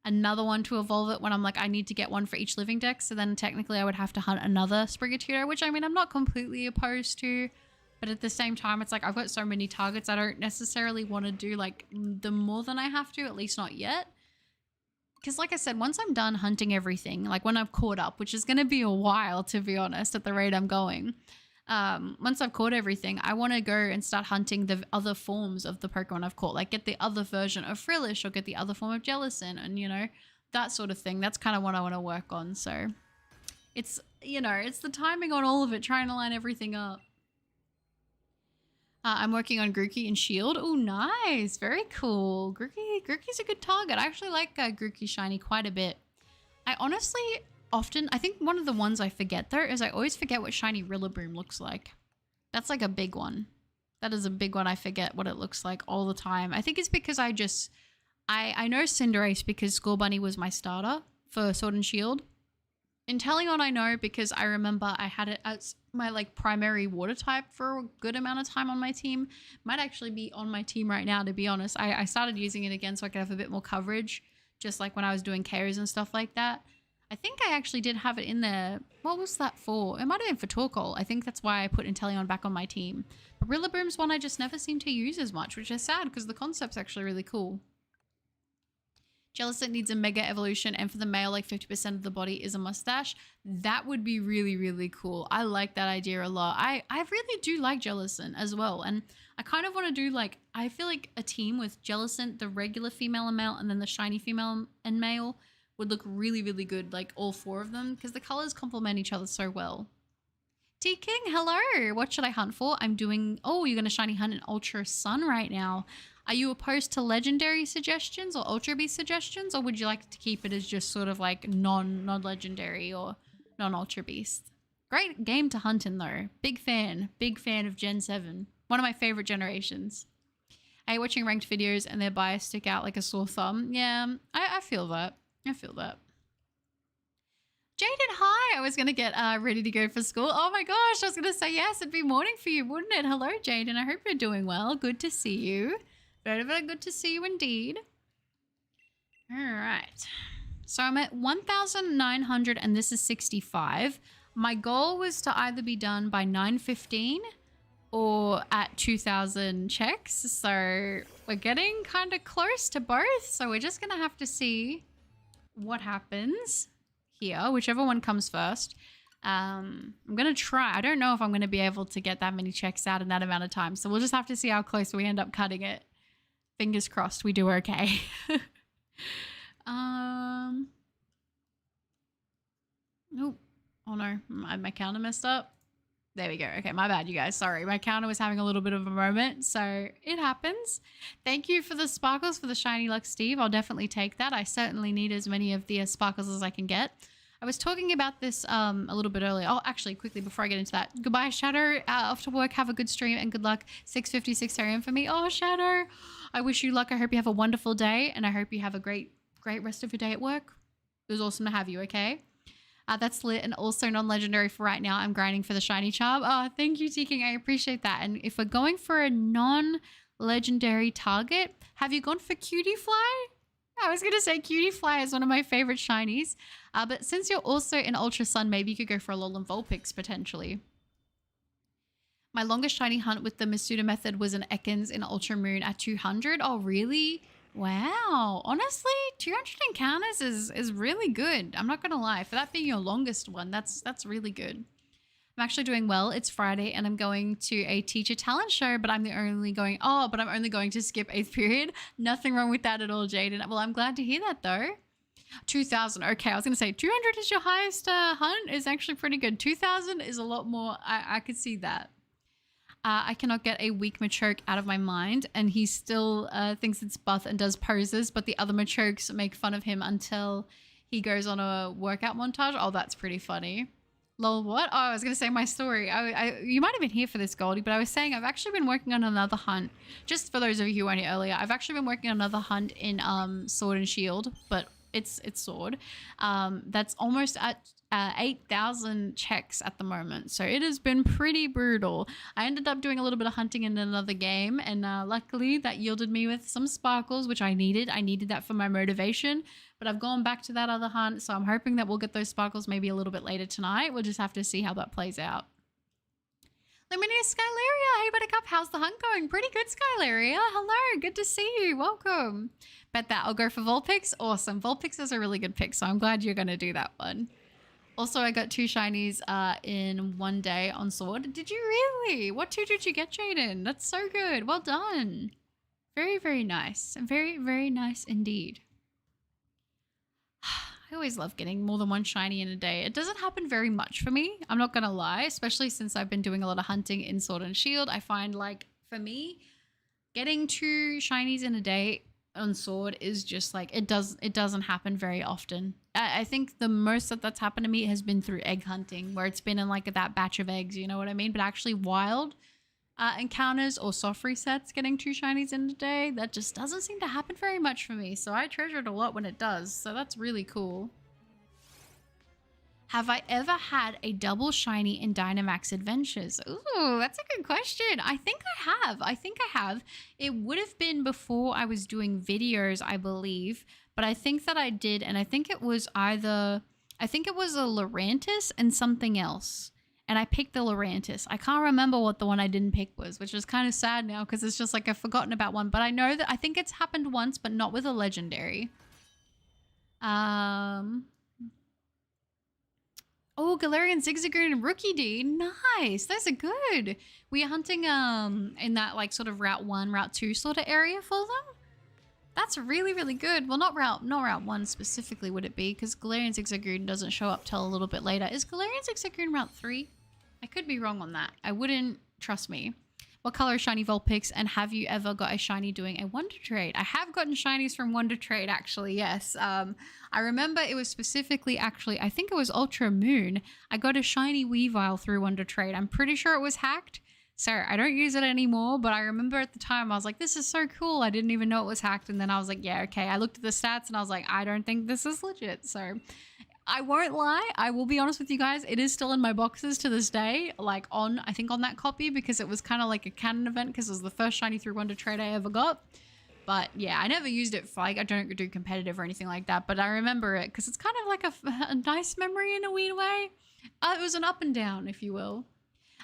another one to evolve it when I'm like, I need to get one for each living deck. So then technically I would have to hunt another Sprigatito, which I mean, I'm not completely opposed to. But at the same time, it's like I've got so many targets. I don't necessarily want to do like the more than I have to, at least not yet. because like I said, once I'm done hunting everything, like when I've caught up, which is going to be a while, to be honest, at the rate I'm going. Once I've caught everything, I want to go and start hunting the other forms of the Pokemon I've caught, like get the other version of Frillish or get the other form of Jellicent and, you know, that sort of thing. That's kind of what I want to work on. So it's, you know, it's the timing on all of it, trying to line everything up. I'm working on Grookey and Shield. Oh, nice. Very cool. Grookey's a good target. I actually like Grookey Shiny quite a bit. I honestly often, I think one of the ones I forget though is I always forget what Shiny Rillaboom looks like. That's like a big one. That is a big one. I forget what it looks like all the time. I think it's because I know Cinderace because Skull Bunny was my starter for Sword and Shield. Inteleon I know because I remember I had it as my like primary water type for a good amount of time on my team. Might actually be on my team right now, to be honest. I started using it again so I could have a bit more coverage, just like when I was doing KOs and stuff like that. I think I actually did have it in there. What was that for? It might have been for Torkoal. I think that's why I put Inteleon back on my team. But Rillaboom's one I just never seem to use as much, which is sad because the concept's actually really cool. Jellicent needs a mega evolution, and for the male, like 50% of the body is a mustache. That would be really, really cool. I like that idea a lot. I really do like Jellicent as well. And I kind of want to do like, I feel like a team with Jellicent, the regular female and male, and then the shiny female and male would look really, really good, like all four of them, because the colors complement each other so well. T-King, hello. What should I hunt for? I'm doing, oh, you're going to shiny hunt an Ultra Sun right now. Are you opposed to legendary suggestions or Ultra Beast suggestions, or would you like to keep it as just sort of like non-legendary or non-Ultra Beast? Great game to hunt in though. Big fan of Gen 7. One of my favorite generations. I hate watching ranked videos and their bias stick out like a sore thumb. Yeah, I feel that. I feel that. Jaden, hi. I was going to get ready to go for school. Oh my gosh, I was going to say yes, it'd be morning for you, wouldn't it? Hello, Jaden. I hope you're doing well. Good to see you. Very, very good to see you indeed. All right. So I'm at 1,900 and this is 65. My goal was to either be done by 9:15 or at 2,000 checks. So we're getting kind of close to both. So we're just going to have to see what happens here, whichever one comes first. I'm going to try. I don't know if I'm going to be able to get that many checks out in that amount of time. So we'll just have to see how close we end up cutting it. Fingers crossed we do okay. Nope. Oh no, my counter messed up. There we go. Okay, my bad, you guys. Sorry, my counter was having a little bit of a moment, so it happens. Thank you for the sparkles for the shiny luck, Steve. I'll definitely take that. I certainly need as many of the sparkles as I can get. I was talking about this a little bit earlier. Oh, actually, quickly before I get into that. Goodbye, Shadow. Off to work. Have a good stream and good luck. 6:56 a.m. for me. Oh, Shadow. I wish you luck. I hope you have a wonderful day, and I hope you have a great rest of your day at work. It was awesome to have you, okay? That's lit and also non-legendary for right now. I'm grinding for the shiny charm. Oh, thank you, T-King. I appreciate that. And if we're going for a non-legendary target, have you gone for Cutie Fly? I was going to say Cutie Fly is one of my favorite shinies. But since you're also in Ultra Sun, maybe you could go for a Alolan Vulpix potentially. My longest shiny hunt with the Masuda method was an Ekans in Ultra Moon at 200. Oh, really? Wow. Honestly, 200 encounters is really good. I'm not going to lie. For that being your longest one, that's really good. I'm actually doing well. It's Friday and I'm going to a teacher talent show, but I'm only going to skip 8th period. Nothing wrong with that at all, Jaden. Well, I'm glad to hear that though. 2,000. Okay, I was going to say 200 is your highest hunt is actually pretty good. 2,000 is a lot more. I could see that. I cannot get a weak Machoke out of my mind, and he still thinks it's buff and does poses, but the other Machokes make fun of him until he goes on a workout montage. Oh, that's pretty funny. Lol, what? Oh, I was going to say my story. You might have been here for this, Goldie, but I was saying I've actually been working on another hunt. Just for those of you who weren't here earlier, I've actually been working on another hunt in Sword and Shield, but it's Sword. That's almost at 8,000 checks at the moment, so it has been pretty brutal. I ended up doing a little bit of hunting in another game, and luckily that yielded me with some sparkles, which I needed. I needed that for my motivation, but I've gone back to that other hunt, so I'm hoping that we'll get those sparkles maybe a little bit later tonight. We'll just have to see how that plays out. Luminous Skylaria, hey Buttercup, how's the hunt going? Pretty good, Skylaria. Hello, good to see you. Welcome. Bet that I'll go for Vulpix. Awesome. Vulpix is a really good pick, so I'm glad you're going to do that one. Also, I got 2 shinies in one day on Sword. Did you really? What 2 did you get, Jaden? That's so good. Well done. Very, very nice. Very, very nice indeed. I always love getting more than 1 shiny in a day. It doesn't happen very much for me. I'm not going to lie, especially since I've been doing a lot of hunting in Sword and Shield. I find like for me, getting 2 shinies in a day on Sword is just like, it doesn't happen very often. I think the most that's happened to me has been through egg hunting, where it's been in like that batch of eggs, you know what I mean? But actually wild encounters or soft resets, getting 2 shinies in a day, that just doesn't seem to happen very much for me. So I treasure it a lot when it does. So that's really cool. Have I ever had a double shiny in Dynamax Adventures? Ooh, that's a good question. I think I have. It would have been before I was doing videos, I believe. But I think that I did. And I think it was I think it was a Lurantis and something else. And I picked the Lurantis. I can't remember what the one I didn't pick was, which is kind of sad now because it's just like I've forgotten about one. But I know that I think it's happened once, but not with a legendary. Oh, Galarian Zigzagoon and Rookie D. Nice. Those are good. We are hunting in that like sort of Route 1, Route 2 sort of area for them. That's really, really good. Well, not Route 1 specifically would it be, because Galarian Zigzagoon doesn't show up till a little bit later. Is Galarian Zigzagoon Route 3? I could be wrong on that. I wouldn't trust me. What color is shiny Vulpix, and have you ever got a shiny doing a Wonder Trade? I have gotten shinies from Wonder Trade, actually, yes. I remember it was specifically, actually, I think it was Ultra Moon. I got a shiny Weavile through Wonder Trade. I'm pretty sure it was hacked, so I don't use it anymore, but I remember at the time I was like, this is so cool. I didn't even know it was hacked, and then I was like, yeah, okay. I looked at the stats, and I was like, I don't think this is legit, so... I won't lie, I will be honest with you guys, it is still in my boxes to this day, like I think on that copy, because it was kind of like a canon event, because it was the first shiny through Wonder Trade I ever got. But yeah, I never used it for, like, I don't do competitive or anything like that, but I remember it, because it's kind of like a nice memory in a weird way. It was an up and down, if you will.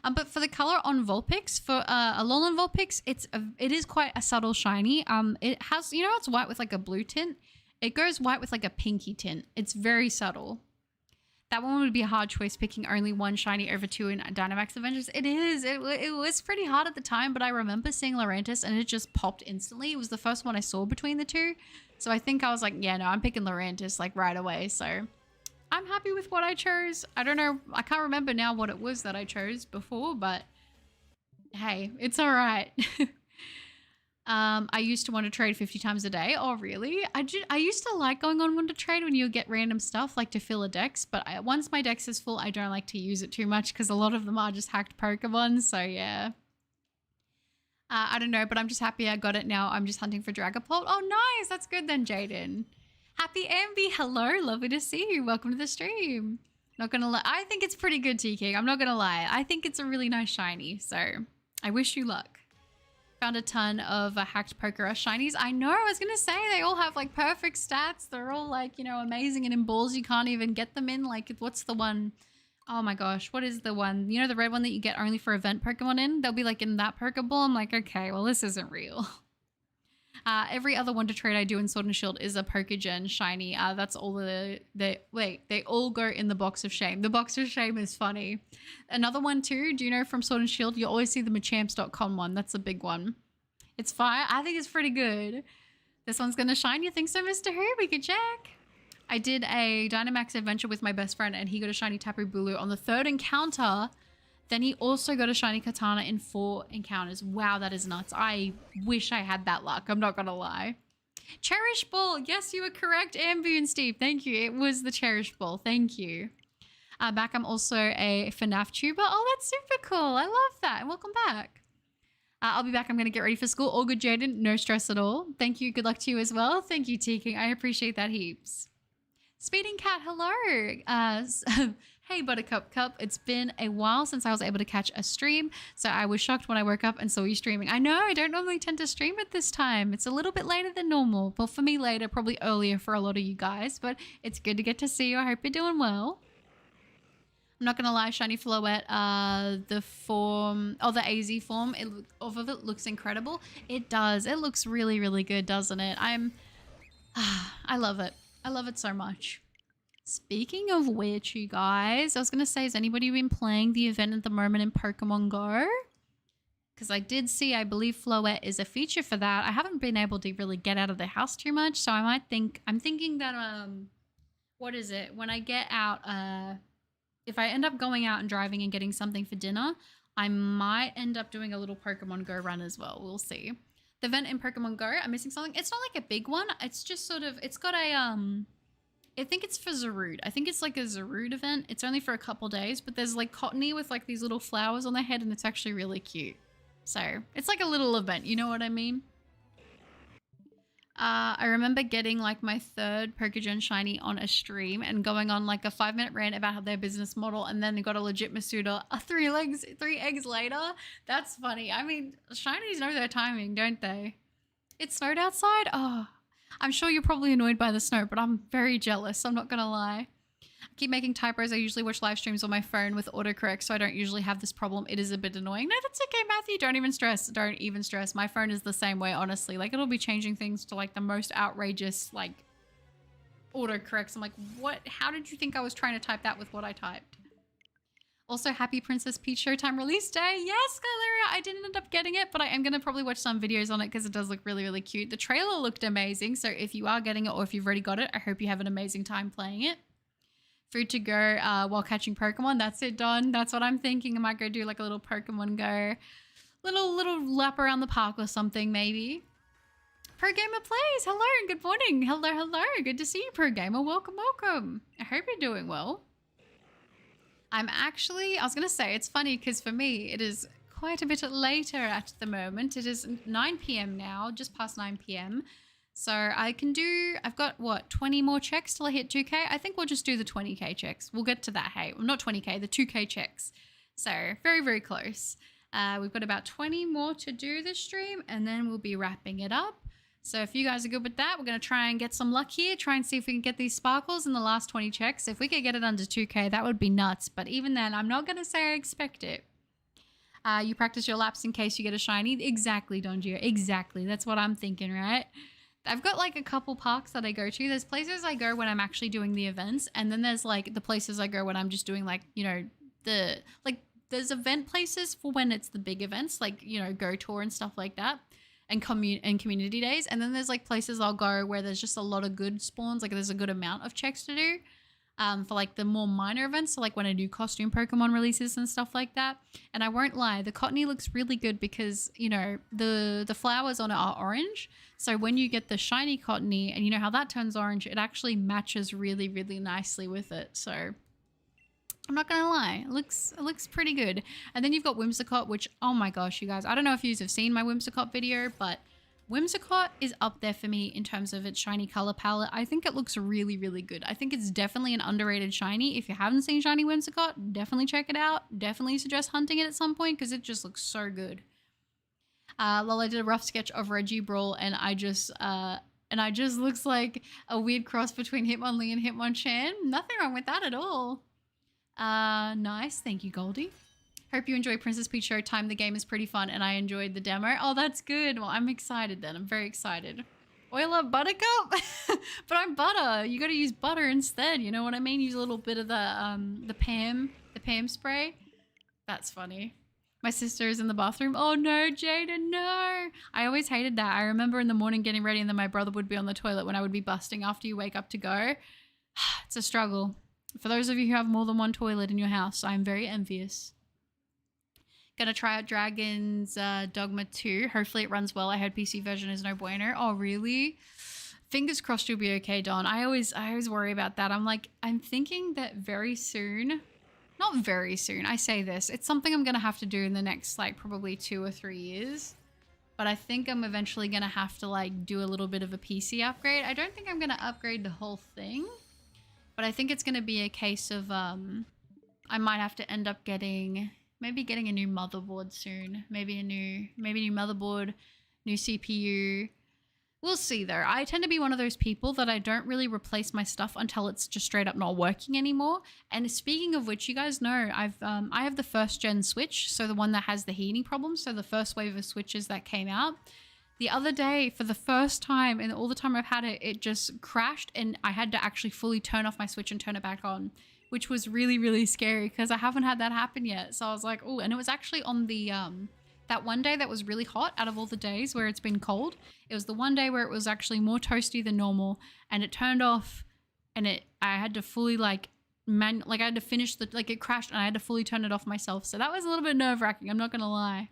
But for the color on Vulpix, for Alolan Vulpix, it is quite a subtle shiny. It has, you know, it's white with like a blue tint. It goes white with like a pinky tint. It's very subtle. That one would be a hard choice, picking only 1 shiny over 2 in Dynamax Adventures. It is. It was pretty hard at the time, but I remember seeing Lurantis and it just popped instantly. It was the first one I saw between the 2. So I think I was like, yeah, no, I'm picking Lurantis like right away. So I'm happy with what I chose. I don't know. I can't remember now what it was that I chose before, but hey, it's all right. I used to want to trade 50 times a day. Oh, really? I used to like going on Wonder Trade when you get random stuff, like to fill a dex. But once my dex is full, I don't like to use it too much because a lot of them are just hacked Pokemon. So, yeah. I don't know, but I'm just happy I got it now. I'm just hunting for Dragapult. Oh, nice. That's good then, Jaden. Happy Ambi. Hello. Lovely to see you. Welcome to the stream. Not going to lie. I think it's pretty good, TK. I'm not going to lie. I think it's a really nice shiny. So, I wish you luck. Found a ton of hacked Pokérush shinies. I know, I was going to say, they all have like perfect stats. They're all like, you know, amazing, and in balls you can't even get them in. Like, what's the one? Oh my gosh, what is the one? You know, the red one that you get only for event Pokemon in? They'll be like in that Pokeball. I'm like, okay, well, this isn't real. Every other Wonder Trade I do in Sword and Shield is a Pokegen shiny. That's all they all go in the Box of Shame. The Box of Shame is funny. Another one too, do you know from Sword and Shield, you always see the Machamps.com one. That's a big one. It's fire. I think it's pretty good. This one's gonna shine. You think so, Mr. Who? We could check. I did a Dynamax adventure with my best friend and he got a shiny Tapu Bulu on the 3rd encounter. Then he also got a shiny Katana in 4 encounters. Wow, that is nuts. I wish I had that luck. I'm not going to lie. Cherish Ball. Yes, you were correct, Ambu and Steve. Thank you. It was the Cherish Ball. Thank you. Back, I'm also a FNAF tuber. Oh, that's super cool. I love that. And welcome back. I'll be back. I'm going to get ready for school. All good, Jaden. No stress at all. Thank you. Good luck to you as well. Thank you, TK. I appreciate that heaps. Speeding Cat, hello. Hey, Buttercup Cup. It's been a while since I was able to catch a stream, so I was shocked when I woke up and saw you streaming. I know, I don't normally tend to stream at this time. It's a little bit later than normal. Well, for me later, probably earlier for a lot of you guys, but it's good to get to see you. I hope you're doing well. I'm not gonna lie, shiny Floette, the form, oh, the AZ form, off of it looks incredible. It does. It looks really, really good, doesn't it? I love it. I love it so much. Speaking of which, you guys, I was gonna say, has anybody been playing the event at the moment in Pokemon Go? Because I did see, I believe Floette is a feature for that. I haven't been able to really get out of the house too much, so I'm thinking that, what is it? When I get out, if I end up going out and driving and getting something for dinner, I might end up doing a little Pokemon Go run as well. We'll see. The event in Pokemon Go, I'm missing something. It's not like a big one. It's just sort of, it's got a, I think it's for Zarude. I think it's like a Zarude event. It's only for a couple days, but there's like Cottony with like these little flowers on their head, and it's actually really cute. So it's like a little event, you know what I mean? I remember getting like my third Pokegen shiny on a stream and going on like a 5-minute rant about their business model, and then they got a legit Masuda 3 eggs later. That's funny. I mean, shinies know their timing, don't they? It snowed outside? Oh, I'm sure you're probably annoyed by the snow, but I'm very jealous. I'm not gonna lie. I keep making typos. I usually watch live streams on my phone with autocorrect, so I don't usually have this problem. It is a bit annoying. No, that's okay, Matthew. Don't even stress. Don't even stress. My phone is the same way, honestly. Like, it'll be changing things to like the most outrageous like autocorrects. I'm like, what? How did you think I was trying to type that with what I typed? Also, happy Princess Peach Showtime release day. Yes, Skylaria, I didn't end up getting it, but I am going to probably watch some videos on it because it does look really, really cute. The trailer looked amazing, so if you are getting it or if you've already got it, I hope you have an amazing time playing it. Food to go while catching Pokemon. That's it, Don. That's what I'm thinking. I might go do like a little Pokemon Go. Little lap around the park or something, maybe. Pro Gamer Plays. Hello and good morning. Hello, hello. Good to see you, Pro Gamer. Welcome, welcome. I hope you're doing well. I was going to say, it's funny because for me, it is quite a bit later at the moment. It is 9 p.m. now, just past 9 p.m. So I've got, what, 20 more checks till I hit 2K? I think we'll just do the 20K checks. We'll get to that, hey. Well, not 20K, the 2K checks. So very, very close. We've got about 20 more to do this stream, and then we'll be wrapping it up. So if you guys are good with that, we're going to try and get some luck here, try and see if we can get these sparkles in the last 20 checks. If we could get it under 2K, that would be nuts. But even then, I'm not going to say I expect it. You practice your laps in case you get a shiny. Exactly, Donjio. Exactly. That's what I'm thinking, right? I've got like a couple parks that I go to. There's places I go when I'm actually doing the events. And then there's like the places I go when I'm just doing like, you know, there's event places for when it's the big events, like, you know, Go Tour and stuff like that. And community days. And then there's like places I'll go where there's just a lot of good spawns. Like there's a good amount of checks to do for like the more minor events. So like when a new costume Pokemon releases and stuff like that. And I won't lie, the Cottony looks really good because, you know, the flowers on it are orange. So when you get the shiny Cottony and you know how that turns orange, it actually matches really, really nicely with it. So I'm not gonna lie, it looks pretty good. And then you've got Whimsicott, which, oh my gosh, you guys, I don't know if you have seen my Whimsicott video, but Whimsicott is up there for me in terms of its shiny color palette. I think it looks really, really good. I think it's definitely an underrated shiny. If you haven't seen shiny Whimsicott, definitely check it out. Definitely suggest hunting it at some point because it just looks so good. Lola did a rough sketch of Regibrawl, and I just looks like a weird cross between Hitmonlee and Hitmonchan. Nothing wrong with that at all. Nice. Thank you, Goldie. Hope you enjoy Princess Peach Showtime. The game is pretty fun and I enjoyed the demo. Oh, that's good. Well, I'm excited then. I'm very excited. Oil up Buttercup? But I'm butter. You gotta use butter instead. You know what I mean? Use a little bit of the Pam spray. That's funny. My sister is in the bathroom. Oh no, Jaden, no. I always hated that. I remember in the morning getting ready and then my brother would be on the toilet when I would be busting after you wake up to go. It's a struggle. For those of you who have more than one toilet in your house, I'm very envious. Gonna try out Dragon's Dogma 2. Hopefully it runs well. I heard PC version is no bueno. Oh, really? Fingers crossed you'll be okay, Don. I always worry about that. I'm thinking that very soon, not very soon, I say this, it's something I'm gonna have to do in the next like probably 2 or 3 years. But I think I'm eventually gonna have to like do a little bit of a PC upgrade. I don't think I'm gonna upgrade the whole thing. But I think it's going to be a case of I might have to end up maybe getting a new motherboard soon. Maybe a new motherboard, new CPU, We'll see though. I tend to be one of those people that I don't really replace my stuff until it's just straight up not working anymore. And speaking of which, you guys know I have the first gen Switch, so the one that has the heating problem. So the first wave of Switches that came out. The other day, for the first time, and all the time I've had it, it just crashed, and I had to actually fully turn off my Switch and turn it back on, which was really, really scary because I haven't had that happen yet. So I was like, oh, and it was actually on the that one day that was really hot out of all the days where it's been cold. It was the one day where it was actually more toasty than normal, and it turned off, and I had to fully I had to finish it crashed and I had to fully turn it off myself. So that was a little bit nerve-wracking, I'm not gonna lie.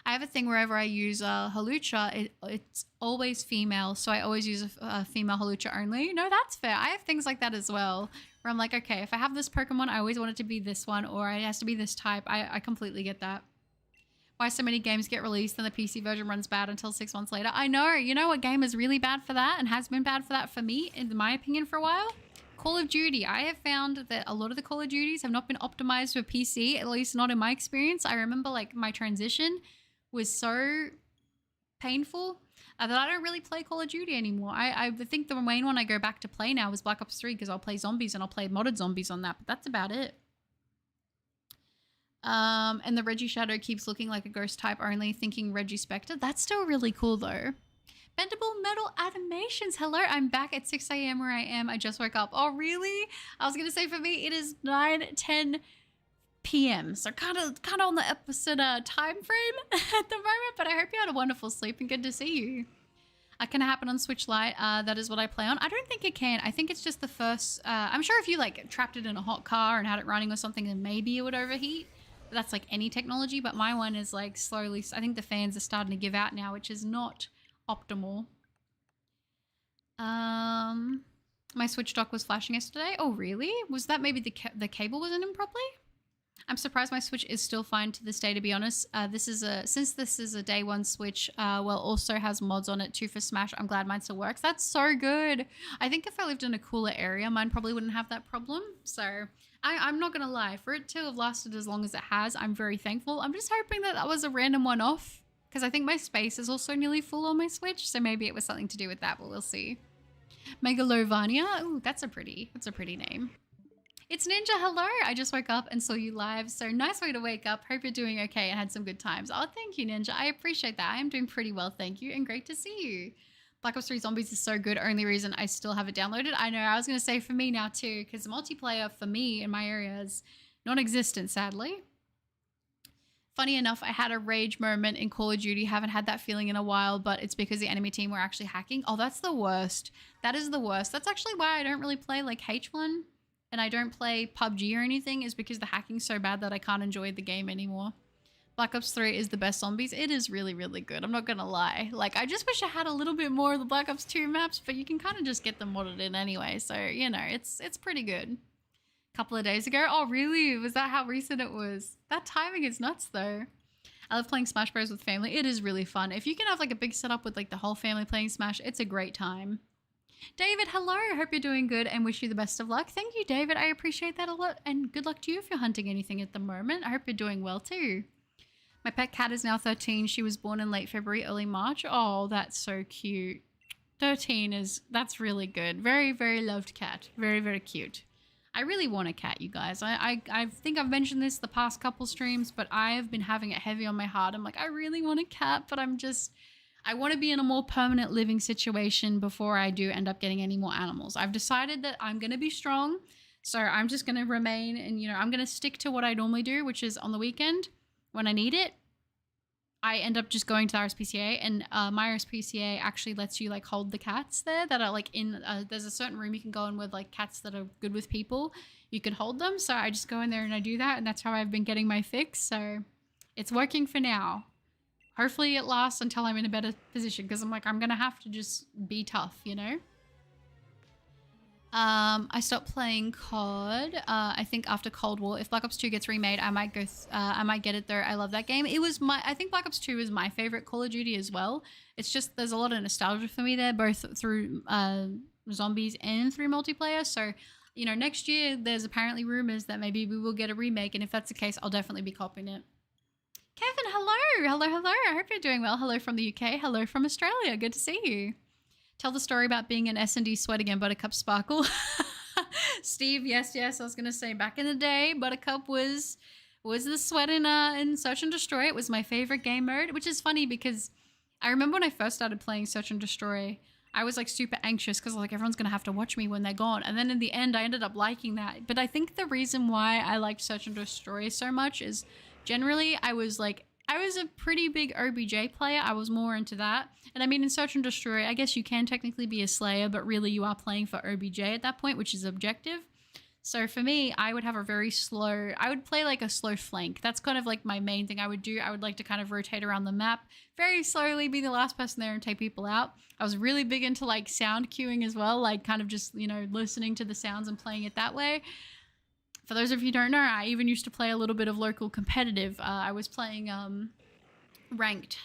I have a thing wherever I use Halucha, it's always female, so I always use a female Halucha only. No, that's fair. I have things like that as well, where I'm like, okay, if I have this Pokemon, I always want it to be this one, or it has to be this type. I completely get that. Why so many games get released and the PC version runs bad until 6 months later? I know. You know what game is really bad for that and has been bad for that for me, in my opinion, for a while? Call of Duty. I have found that a lot of the Call of Duties have not been optimized for PC, at least not in my experience. I remember my transition was so painful that I don't really play Call of Duty anymore. I think the main one I go back to play now is Black Ops 3 because I'll play zombies and I'll play modded zombies on that, but that's about it. And the Reggie Shadow keeps looking like a ghost type only, thinking Reggie Spectre. That's still really cool though. Bendable Metal Animations. Hello, I'm back at 6 a.m. where I am. I just woke up. Oh, really? I was going to say for me, it is 9:10 p.m. So kind of on the opposite time frame at the moment, but I hope you had a wonderful sleep and good to see you. Can it happen on Switch Lite? That is what I play on. I don't think it can. I think it's just the first... I'm sure if you trapped it in a hot car and had it running or something, then maybe it would overheat. That's like any technology, but my one is slowly... I think the fans are starting to give out now, which is not optimal. My Switch dock was flashing yesterday. Oh, really? Was that maybe the cable wasn't in properly? I'm surprised my Switch is still fine to this day, to be honest. Since this is a day one Switch, also has mods on it too for Smash. I'm glad mine still works. That's so good. I think if I lived in a cooler area, mine probably wouldn't have that problem. So I'm not gonna lie, for it to have lasted as long as it has, I'm very thankful. I'm just hoping that was a random one-off because I think my space is also nearly full on my Switch, so maybe it was something to do with that, but we'll see. Megalovania. Ooh, that's a pretty name. It's Ninja, hello! I just woke up and saw you live, so nice way to wake up. Hope you're doing okay and had some good times. Oh, thank you, Ninja. I appreciate that. I am doing pretty well, thank you, and great to see you. Black Ops 3 Zombies is so good. Only reason I still have it downloaded. I know, I was going to say for me now too, because the multiplayer for me in my area is non-existent, sadly. Funny enough, I had a rage moment in Call of Duty. Haven't had that feeling in a while, but it's because the enemy team were actually hacking. Oh, that's the worst. That is the worst. That's actually why I don't really play H1. And I don't play PUBG or anything, is because the hacking's so bad that I can't enjoy the game anymore. Black Ops 3 is the best zombies. It is really, really good. I'm not gonna lie. I just wish I had a little bit more of the Black Ops 2 maps, but you can kind of just get them modded in anyway. So, you know, it's pretty good. A couple of days ago. Oh, really? Was that how recent it was? That timing is nuts, though. I love playing Smash Bros with family. It is really fun. If you can have a big setup with the whole family playing Smash, it's a great time. David, hello. Hope you're doing good and wish you the best of luck. Thank you, David. I appreciate that a lot. And good luck to you if you're hunting anything at the moment. I hope you're doing well too. My pet cat is now 13. She was born in late February, early March. Oh, that's so cute. 13 that's really good. Very, very loved cat. Very, very cute. I really want a cat, you guys. I think I've mentioned this the past couple streams, but I have been having it heavy on my heart. I'm like, I really want a cat, but I want to be in a more permanent living situation before I do end up getting any more animals. I've decided that I'm going to be strong. So I'm just going to remain and, I'm going to stick to what I normally do, which is on the weekend when I need it. I end up just going to the RSPCA, and my RSPCA actually lets you hold the cats there that are in, there's a certain room you can go in with cats that are good with people. You can hold them. So I just go in there and I do that. And that's how I've been getting my fix. So it's working for now. Hopefully it lasts until I'm in a better position, because I'm I'm going to have to just be tough, I stopped playing COD, I think after Cold War. If Black Ops 2 gets remade, I might get it though. I love that game. I think Black Ops 2 is my favorite Call of Duty as well. It's just, there's a lot of nostalgia for me there, both through zombies and through multiplayer. So, next year there's apparently rumors that maybe we will get a remake. And if that's the case, I'll definitely be copying it. Kevin, hello. Hello, hello. I hope you're doing well. Hello from the UK. Hello from Australia. Good to see you. Tell the story about being an S&D sweat again, Buttercup Sparkle. Steve, yes. I was going to say back in the day, Buttercup was the sweat in Search and Destroy. It was my favorite game mode, which is funny because I remember when I first started playing Search and Destroy, I was like super anxious because like everyone's going to have to watch me when they're gone. And then in the end, I ended up liking that. But I think the reason why I liked Search and Destroy so much is generally I was a pretty big OBJ player. I was more into that. And I mean, in Search and Destroy, I guess you can technically be a Slayer, but really you are playing for OBJ at that point, which is objective. So for me, I would have I would play like a slow flank. That's kind of like my main thing I would do. I would like to kind of rotate around the map very slowly, be the last person there and take people out. I was really big into like sound cueing as well, like kind of just, listening to the sounds and playing it that way. For those of you who don't know, I even used to play a little bit of local competitive. I was playing ranked,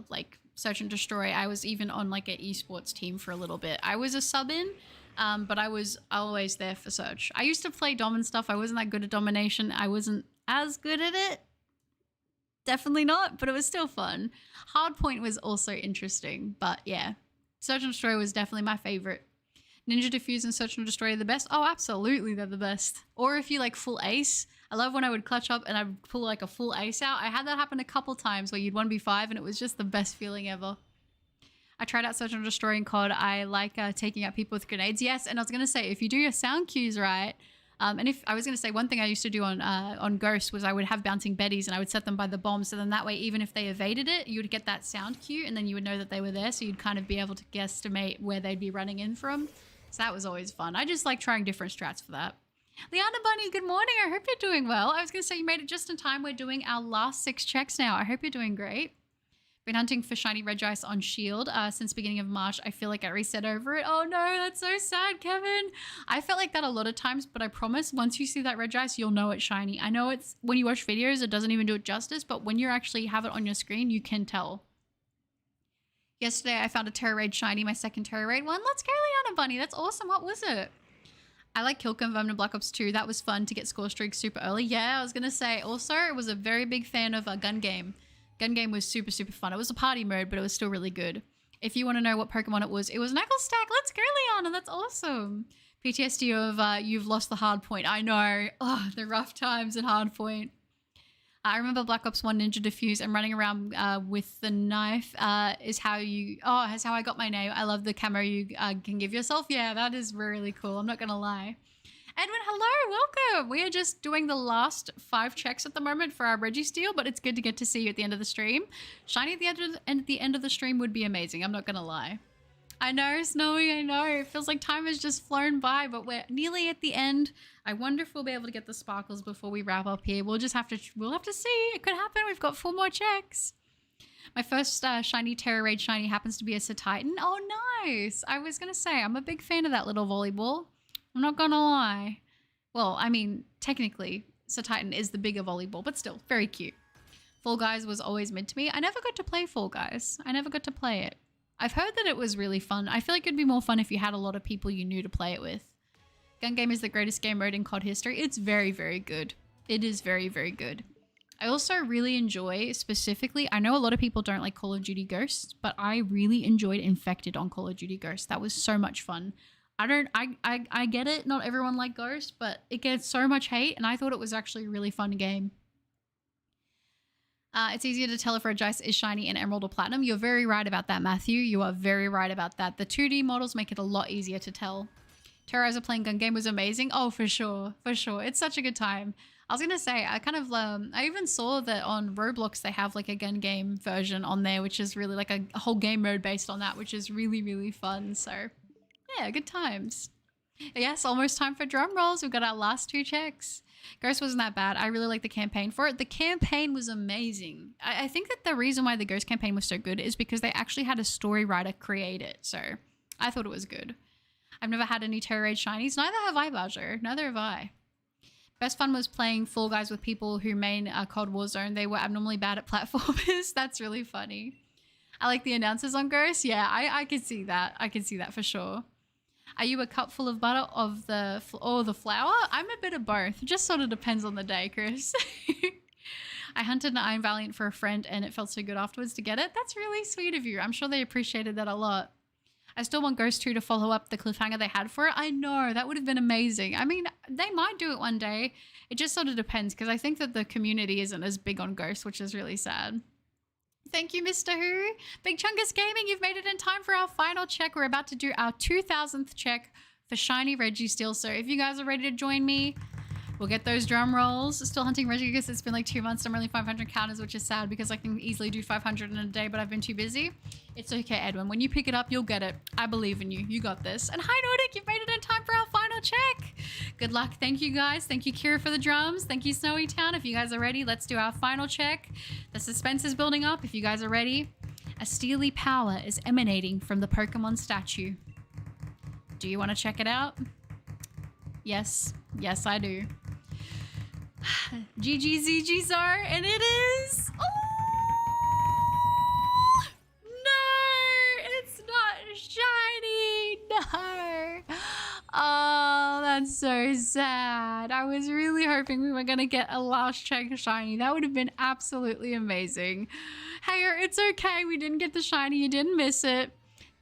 like Search and Destroy. I was even on like an esports team for a little bit. I was a sub-in. But I was always there for Search. I used to play Dom and stuff. I wasn't that good at domination. I wasn't as good at it. Definitely not, but it was still fun. Hardpoint was also interesting, but yeah. Search and Destroy was definitely my favorite. Ninja Defuse and Search and Destroy are the best? Oh, absolutely, they're the best. Or if you like full ace. I love when I would clutch up and I would pull like a full ace out. I had that happen a couple times where you'd 1v5 and it was just the best feeling ever. I tried out Search and Destroy in COD. I like taking out people with grenades. Yes, and I was going to say, if you do your sound cues right, and if I was going to say one thing I used to do on Ghost was I would have bouncing betties and I would set them by the bomb. So then that way, even if they evaded it, you would get that sound cue and then you would know that they were there. So you'd kind of be able to guesstimate where they'd be running in from. So that was always fun. I just like trying different strats for that. Liana Bunny, good morning. I hope you're doing well. I was going to say you made it just in time. We're doing our last 6 checks now. I hope you're doing great. Been hunting for shiny Regice on Shield since beginning of March. I feel like I reset over it. Oh no, that's so sad, Kevin. I felt like that a lot of times, but I promise once you see that Regice, you'll know it's shiny. I know it's when you watch videos, it doesn't even do it justice, but when you actually have it on your screen, you can tell. Yesterday, I found a Terra Raid shiny, my second Terra Raid one. Let's go, Liana Bunny. That's awesome. What was it? I like Kill Confirmed in Black Ops 2. That was fun to get score streaks super early. Yeah, I was going to say also, I was a very big fan of a gun game. Gun game was super, super fun. It was a party mode, but it was still really good. If you want to know what Pokemon it was Knuckle Stack. Let's go, Liana. That's awesome. PTSD of you've lost the hard point. I know. Oh, the rough times in hard point. I remember Black Ops 1 Ninja Defuse and running around with the knife is how I got my name. I love the camo you can give yourself. Yeah, that is really cool. I'm not going to lie. Edwin, hello, welcome. We are just doing the last 5 checks at the moment for our REGISTEEL, but it's good to get to see you at the end of the stream. Shiny at the end of the stream would be amazing. I'm not going to lie. I know, Snowy, I know. It feels like time has just flown by, but we're nearly at the end. I wonder if we'll be able to get the sparkles before we wrap up here. We'll have to see. It could happen. We've got 4 more checks. My first shiny Terra Raid shiny happens to be a Titan. Oh, nice. I was going to say, I'm a big fan of that little volleyball. I'm not gonna lie. Well, I mean, technically, Titan is the bigger volleyball, but still, very cute. Fall Guys was always mid to me. I never got to play Fall Guys. I never got to play it. I've heard that it was really fun. I feel like it'd be more fun if you had a lot of people you knew to play it with. Gun game is the greatest game mode in COD history. It's very, very good. It is very, very good. I also really enjoy, specifically, I know a lot of people don't like Call of Duty Ghosts, but I really enjoyed Infected on Call of Duty Ghosts. That was so much fun. I get it. Not everyone liked Ghost, but it gets so much hate, and I thought it was actually a really fun game. It's easier to tell if Regice is shiny in Emerald or Platinum. You're very right about that, Matthew. You are very right about that. The 2D models make it a lot easier to tell. Terrorizer playing gun game was amazing. Oh, for sure. For sure. It's such a good time. I was going to say, I kind of, I even saw that on Roblox, they have like a gun game version on there, which is really like a whole game mode based on that, which is really, really fun. So yeah, good times. Yes, almost time for drum rolls. We've got our last 2 checks. Ghost wasn't that bad. I really liked the campaign for it. The campaign was amazing. I think that the reason why the Ghost campaign was so good is because they actually had a story writer create it. So I thought it was good. I've never had any Terra Raid shinies. Neither have I, Bajo. Neither have I. Best fun was playing Fall Guys with people who main COD Warzone. They were abnormally bad at platformers. That's really funny. I like the announcers on Ghost. Yeah, I can see that. I can see that for sure. Are you a cup full of butter or the flour? I'm a bit of both. It just sort of depends on the day, Chris. I hunted an Iron Valiant for a friend and it felt so good afterwards to get it. That's really sweet of you. I'm sure they appreciated that a lot. I still want Ghost 2 to follow up the cliffhanger they had for it. I know, that would have been amazing. I mean, they might do it one day. It just sort of depends because I think that the community isn't as big on Ghost, which is really sad. Thank you, Mr. Who. Big Chungus Gaming, you've made it in time for our final check. We're about to do our 2000th check for Shiny Registeel. So if you guys are ready to join me, we'll get those drum rolls. Still hunting Reggie because it's been like 2 months. I'm only 500 counters, which is sad because I can easily do 500 in a day, but I've been too busy. It's okay, Edwin. When you pick it up, you'll get it. I believe in you. You got this. And hi, Nordic. You've made it in time for our final check. Good luck. Thank you, guys. Thank you, Kira, for the drums. Thank you, Snowy Town. If you guys are ready, let's do our final check. The suspense is building up. If you guys are ready, a steely power is emanating from the Pokemon statue. Do you want to check it out? Yes. Yes, I do. GGZG Zar, and it is. Oh! No, it's not shiny. No. Oh, that's so sad. I was really hoping we were gonna get a last check shiny. That would have been absolutely amazing. Hey, it's okay. We didn't get the shiny. You didn't miss it.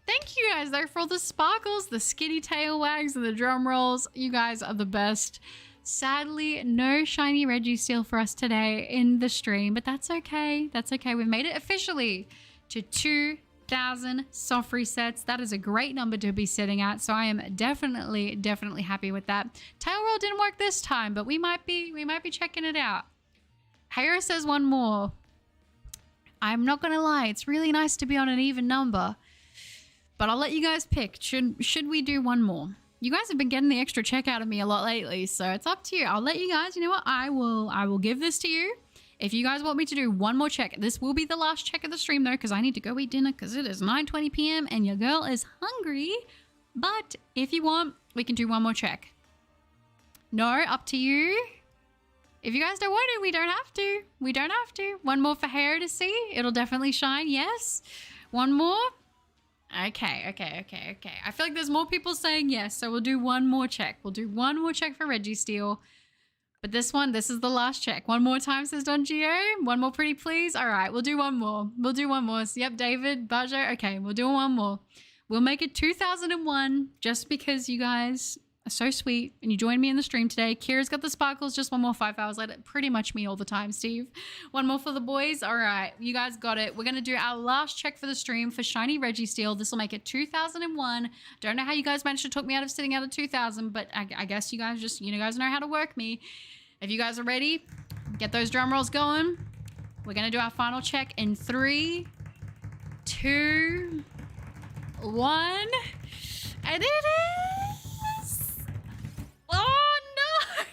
Thank you guys though for all the sparkles, the skitty tail wags, and the drum rolls. You guys are the best. Sadly, no shiny Registeel for us today in the stream, but that's okay. That's okay. We've made it officially to 2,000 soft resets. That is a great number to be sitting at, so I am definitely happy with that. Tail roll didn't work this time, but we might be checking it out. Hayra says one more. I'm not gonna lie, it's really nice to be on an even number, but I'll let you guys pick. Should we do one more? You guys have been getting the extra check out of me a lot lately, so it's up to you. I'll let you guys, you know what? I will give this to you. If you guys want me to do one more check, this will be the last check of the stream though, because I need to go eat dinner because it is 9:20 p.m. and your girl is hungry. But if you want, we can do one more check. No, up to you. If you guys don't want to, we don't have to. We don't have to. One more for hair to see. It'll definitely shine, yes. One more. Okay. I feel like there's more people saying yes, so we'll do one more check. We'll do one more check for Registeel. But this is the last check. One more time, says Don Gio. One more pretty please. All right, we'll do one more. We'll do one more. So, yep, David, Bajo. Okay, we'll do one more. We'll make it 2001 just because you guys are so sweet and you joined me in the stream today. Kira's got the sparkles. Just one more 5 hours later. Pretty much me all the time, Steve. One more for the boys. All right, you guys got it. We're going to do our last check for the stream for Shiny Registeel. This will make it 2001. Don't know how you guys managed to talk me out of sitting out at 2000, but I guess you guys just, you guys know how to work me. If you guys are ready, get those drum rolls going. We're going to do our final check in 3, 2, 1. And it is... Oh, no!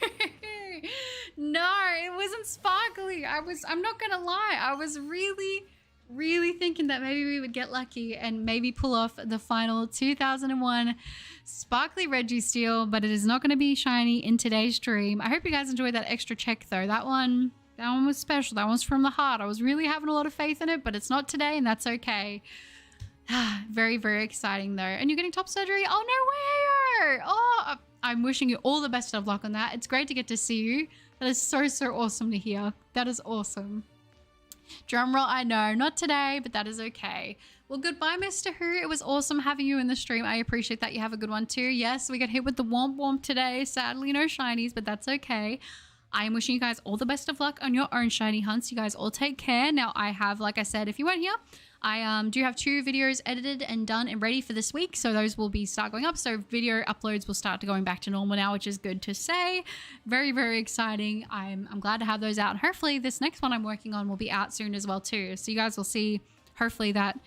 No, it wasn't sparkly. I'm not going to lie. I was really thinking that maybe we would get lucky and maybe pull off the final 2001 sparkly Registeel, but it is not going to be shiny in today's stream. I hope you guys enjoyed that extra check though. That one was special. That one's from the heart. I was really having a lot of faith in it, but it's not today and that's okay. Very exciting though. And you're getting top surgery? Oh, no way! Oh, I'm wishing you all the best of luck on that. It's great to get to see you. That is so awesome to hear. That is awesome. Drum roll, I know, not today, but that is okay. Well, goodbye, Mr. Who. It was awesome having you in the stream. I appreciate that. You have a good one too. Yes, we got hit with the womp womp today. Sadly, no shinies, but that's okay. I am wishing you guys all the best of luck on your own shiny hunts. You guys all take care. Now, I have, like I said, if you weren't here, I do have 2 videos edited and done and ready for this week, so those will start going up. So video uploads will start going back to normal now, which is good to say. Very exciting. I'm glad to have those out, and hopefully this next one I'm working on will be out soon as well too. So you guys will see hopefully that.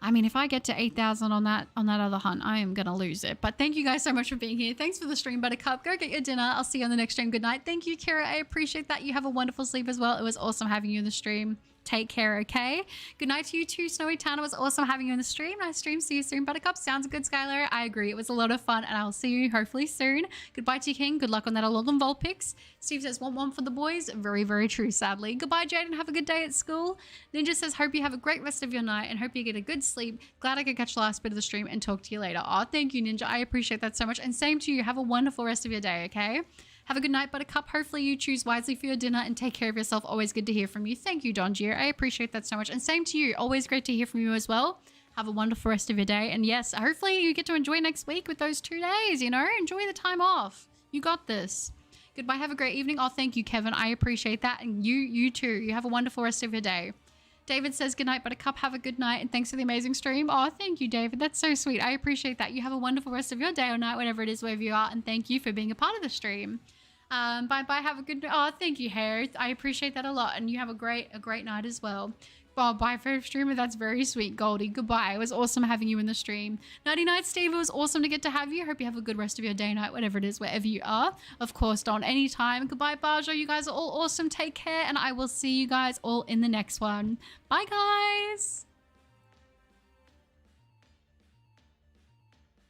I mean, if I get to 8,000 on that other hunt, I am gonna lose it. But thank you guys so much for being here. Thanks for the stream, Buttercup. Go get your dinner. I'll see you on the next stream. Good night. Thank you, Kira. I appreciate that. You have a wonderful sleep as well. It was awesome having you in the stream. Take care, okay? Good night to you too, Snowy Town. It was awesome having you in the stream. Nice stream. See you soon, Buttercup. Sounds good, Skylar. I agree. It was a lot of fun, and I'll see you hopefully soon. Goodbye to you, King. Good luck on that Alolan Vulpix. Steve says, want one for the boys. Very true, sadly. Goodbye, Jaden. Have a good day at school. Ninja says, hope you have a great rest of your night and hope you get a good sleep. Glad I could catch the last bit of the stream and talk to you later. Oh, thank you, Ninja. I appreciate that so much. And same to you. Have a wonderful rest of your day, okay? Have a good night, Buttercup. Hopefully you choose wisely for your dinner and take care of yourself. Always good to hear from you. Thank you, Dongier. I appreciate that so much. And same to you. Always great to hear from you as well. Have a wonderful rest of your day. And yes, hopefully you get to enjoy next week with those 2 days, you know? Enjoy the time off. You got this. Goodbye. Have a great evening. Oh, thank you, Kevin. I appreciate that. And you too. You have a wonderful rest of your day. David says, good night, Buttercup. Have a good night. And thanks for the amazing stream. Oh, thank you, David. That's so sweet. I appreciate that. You have a wonderful rest of your day or night, whatever it is, wherever you are. And thank you for being a part of the stream. Bye-bye. Have a good night. Oh, thank you, Harry. I appreciate that a lot. And you have a great night as well. Oh, bye, favorite streamer. That's very sweet, Goldie. Goodbye. It was awesome having you in the stream. Nighty night, Steve. It was awesome to get to have you. Hope you have a good rest of your day, night, whatever it is, wherever you are. Of course, Don, anytime. Goodbye, Bajo. You guys are all awesome. Take care, and I will see you guys all in the next one. Bye, guys.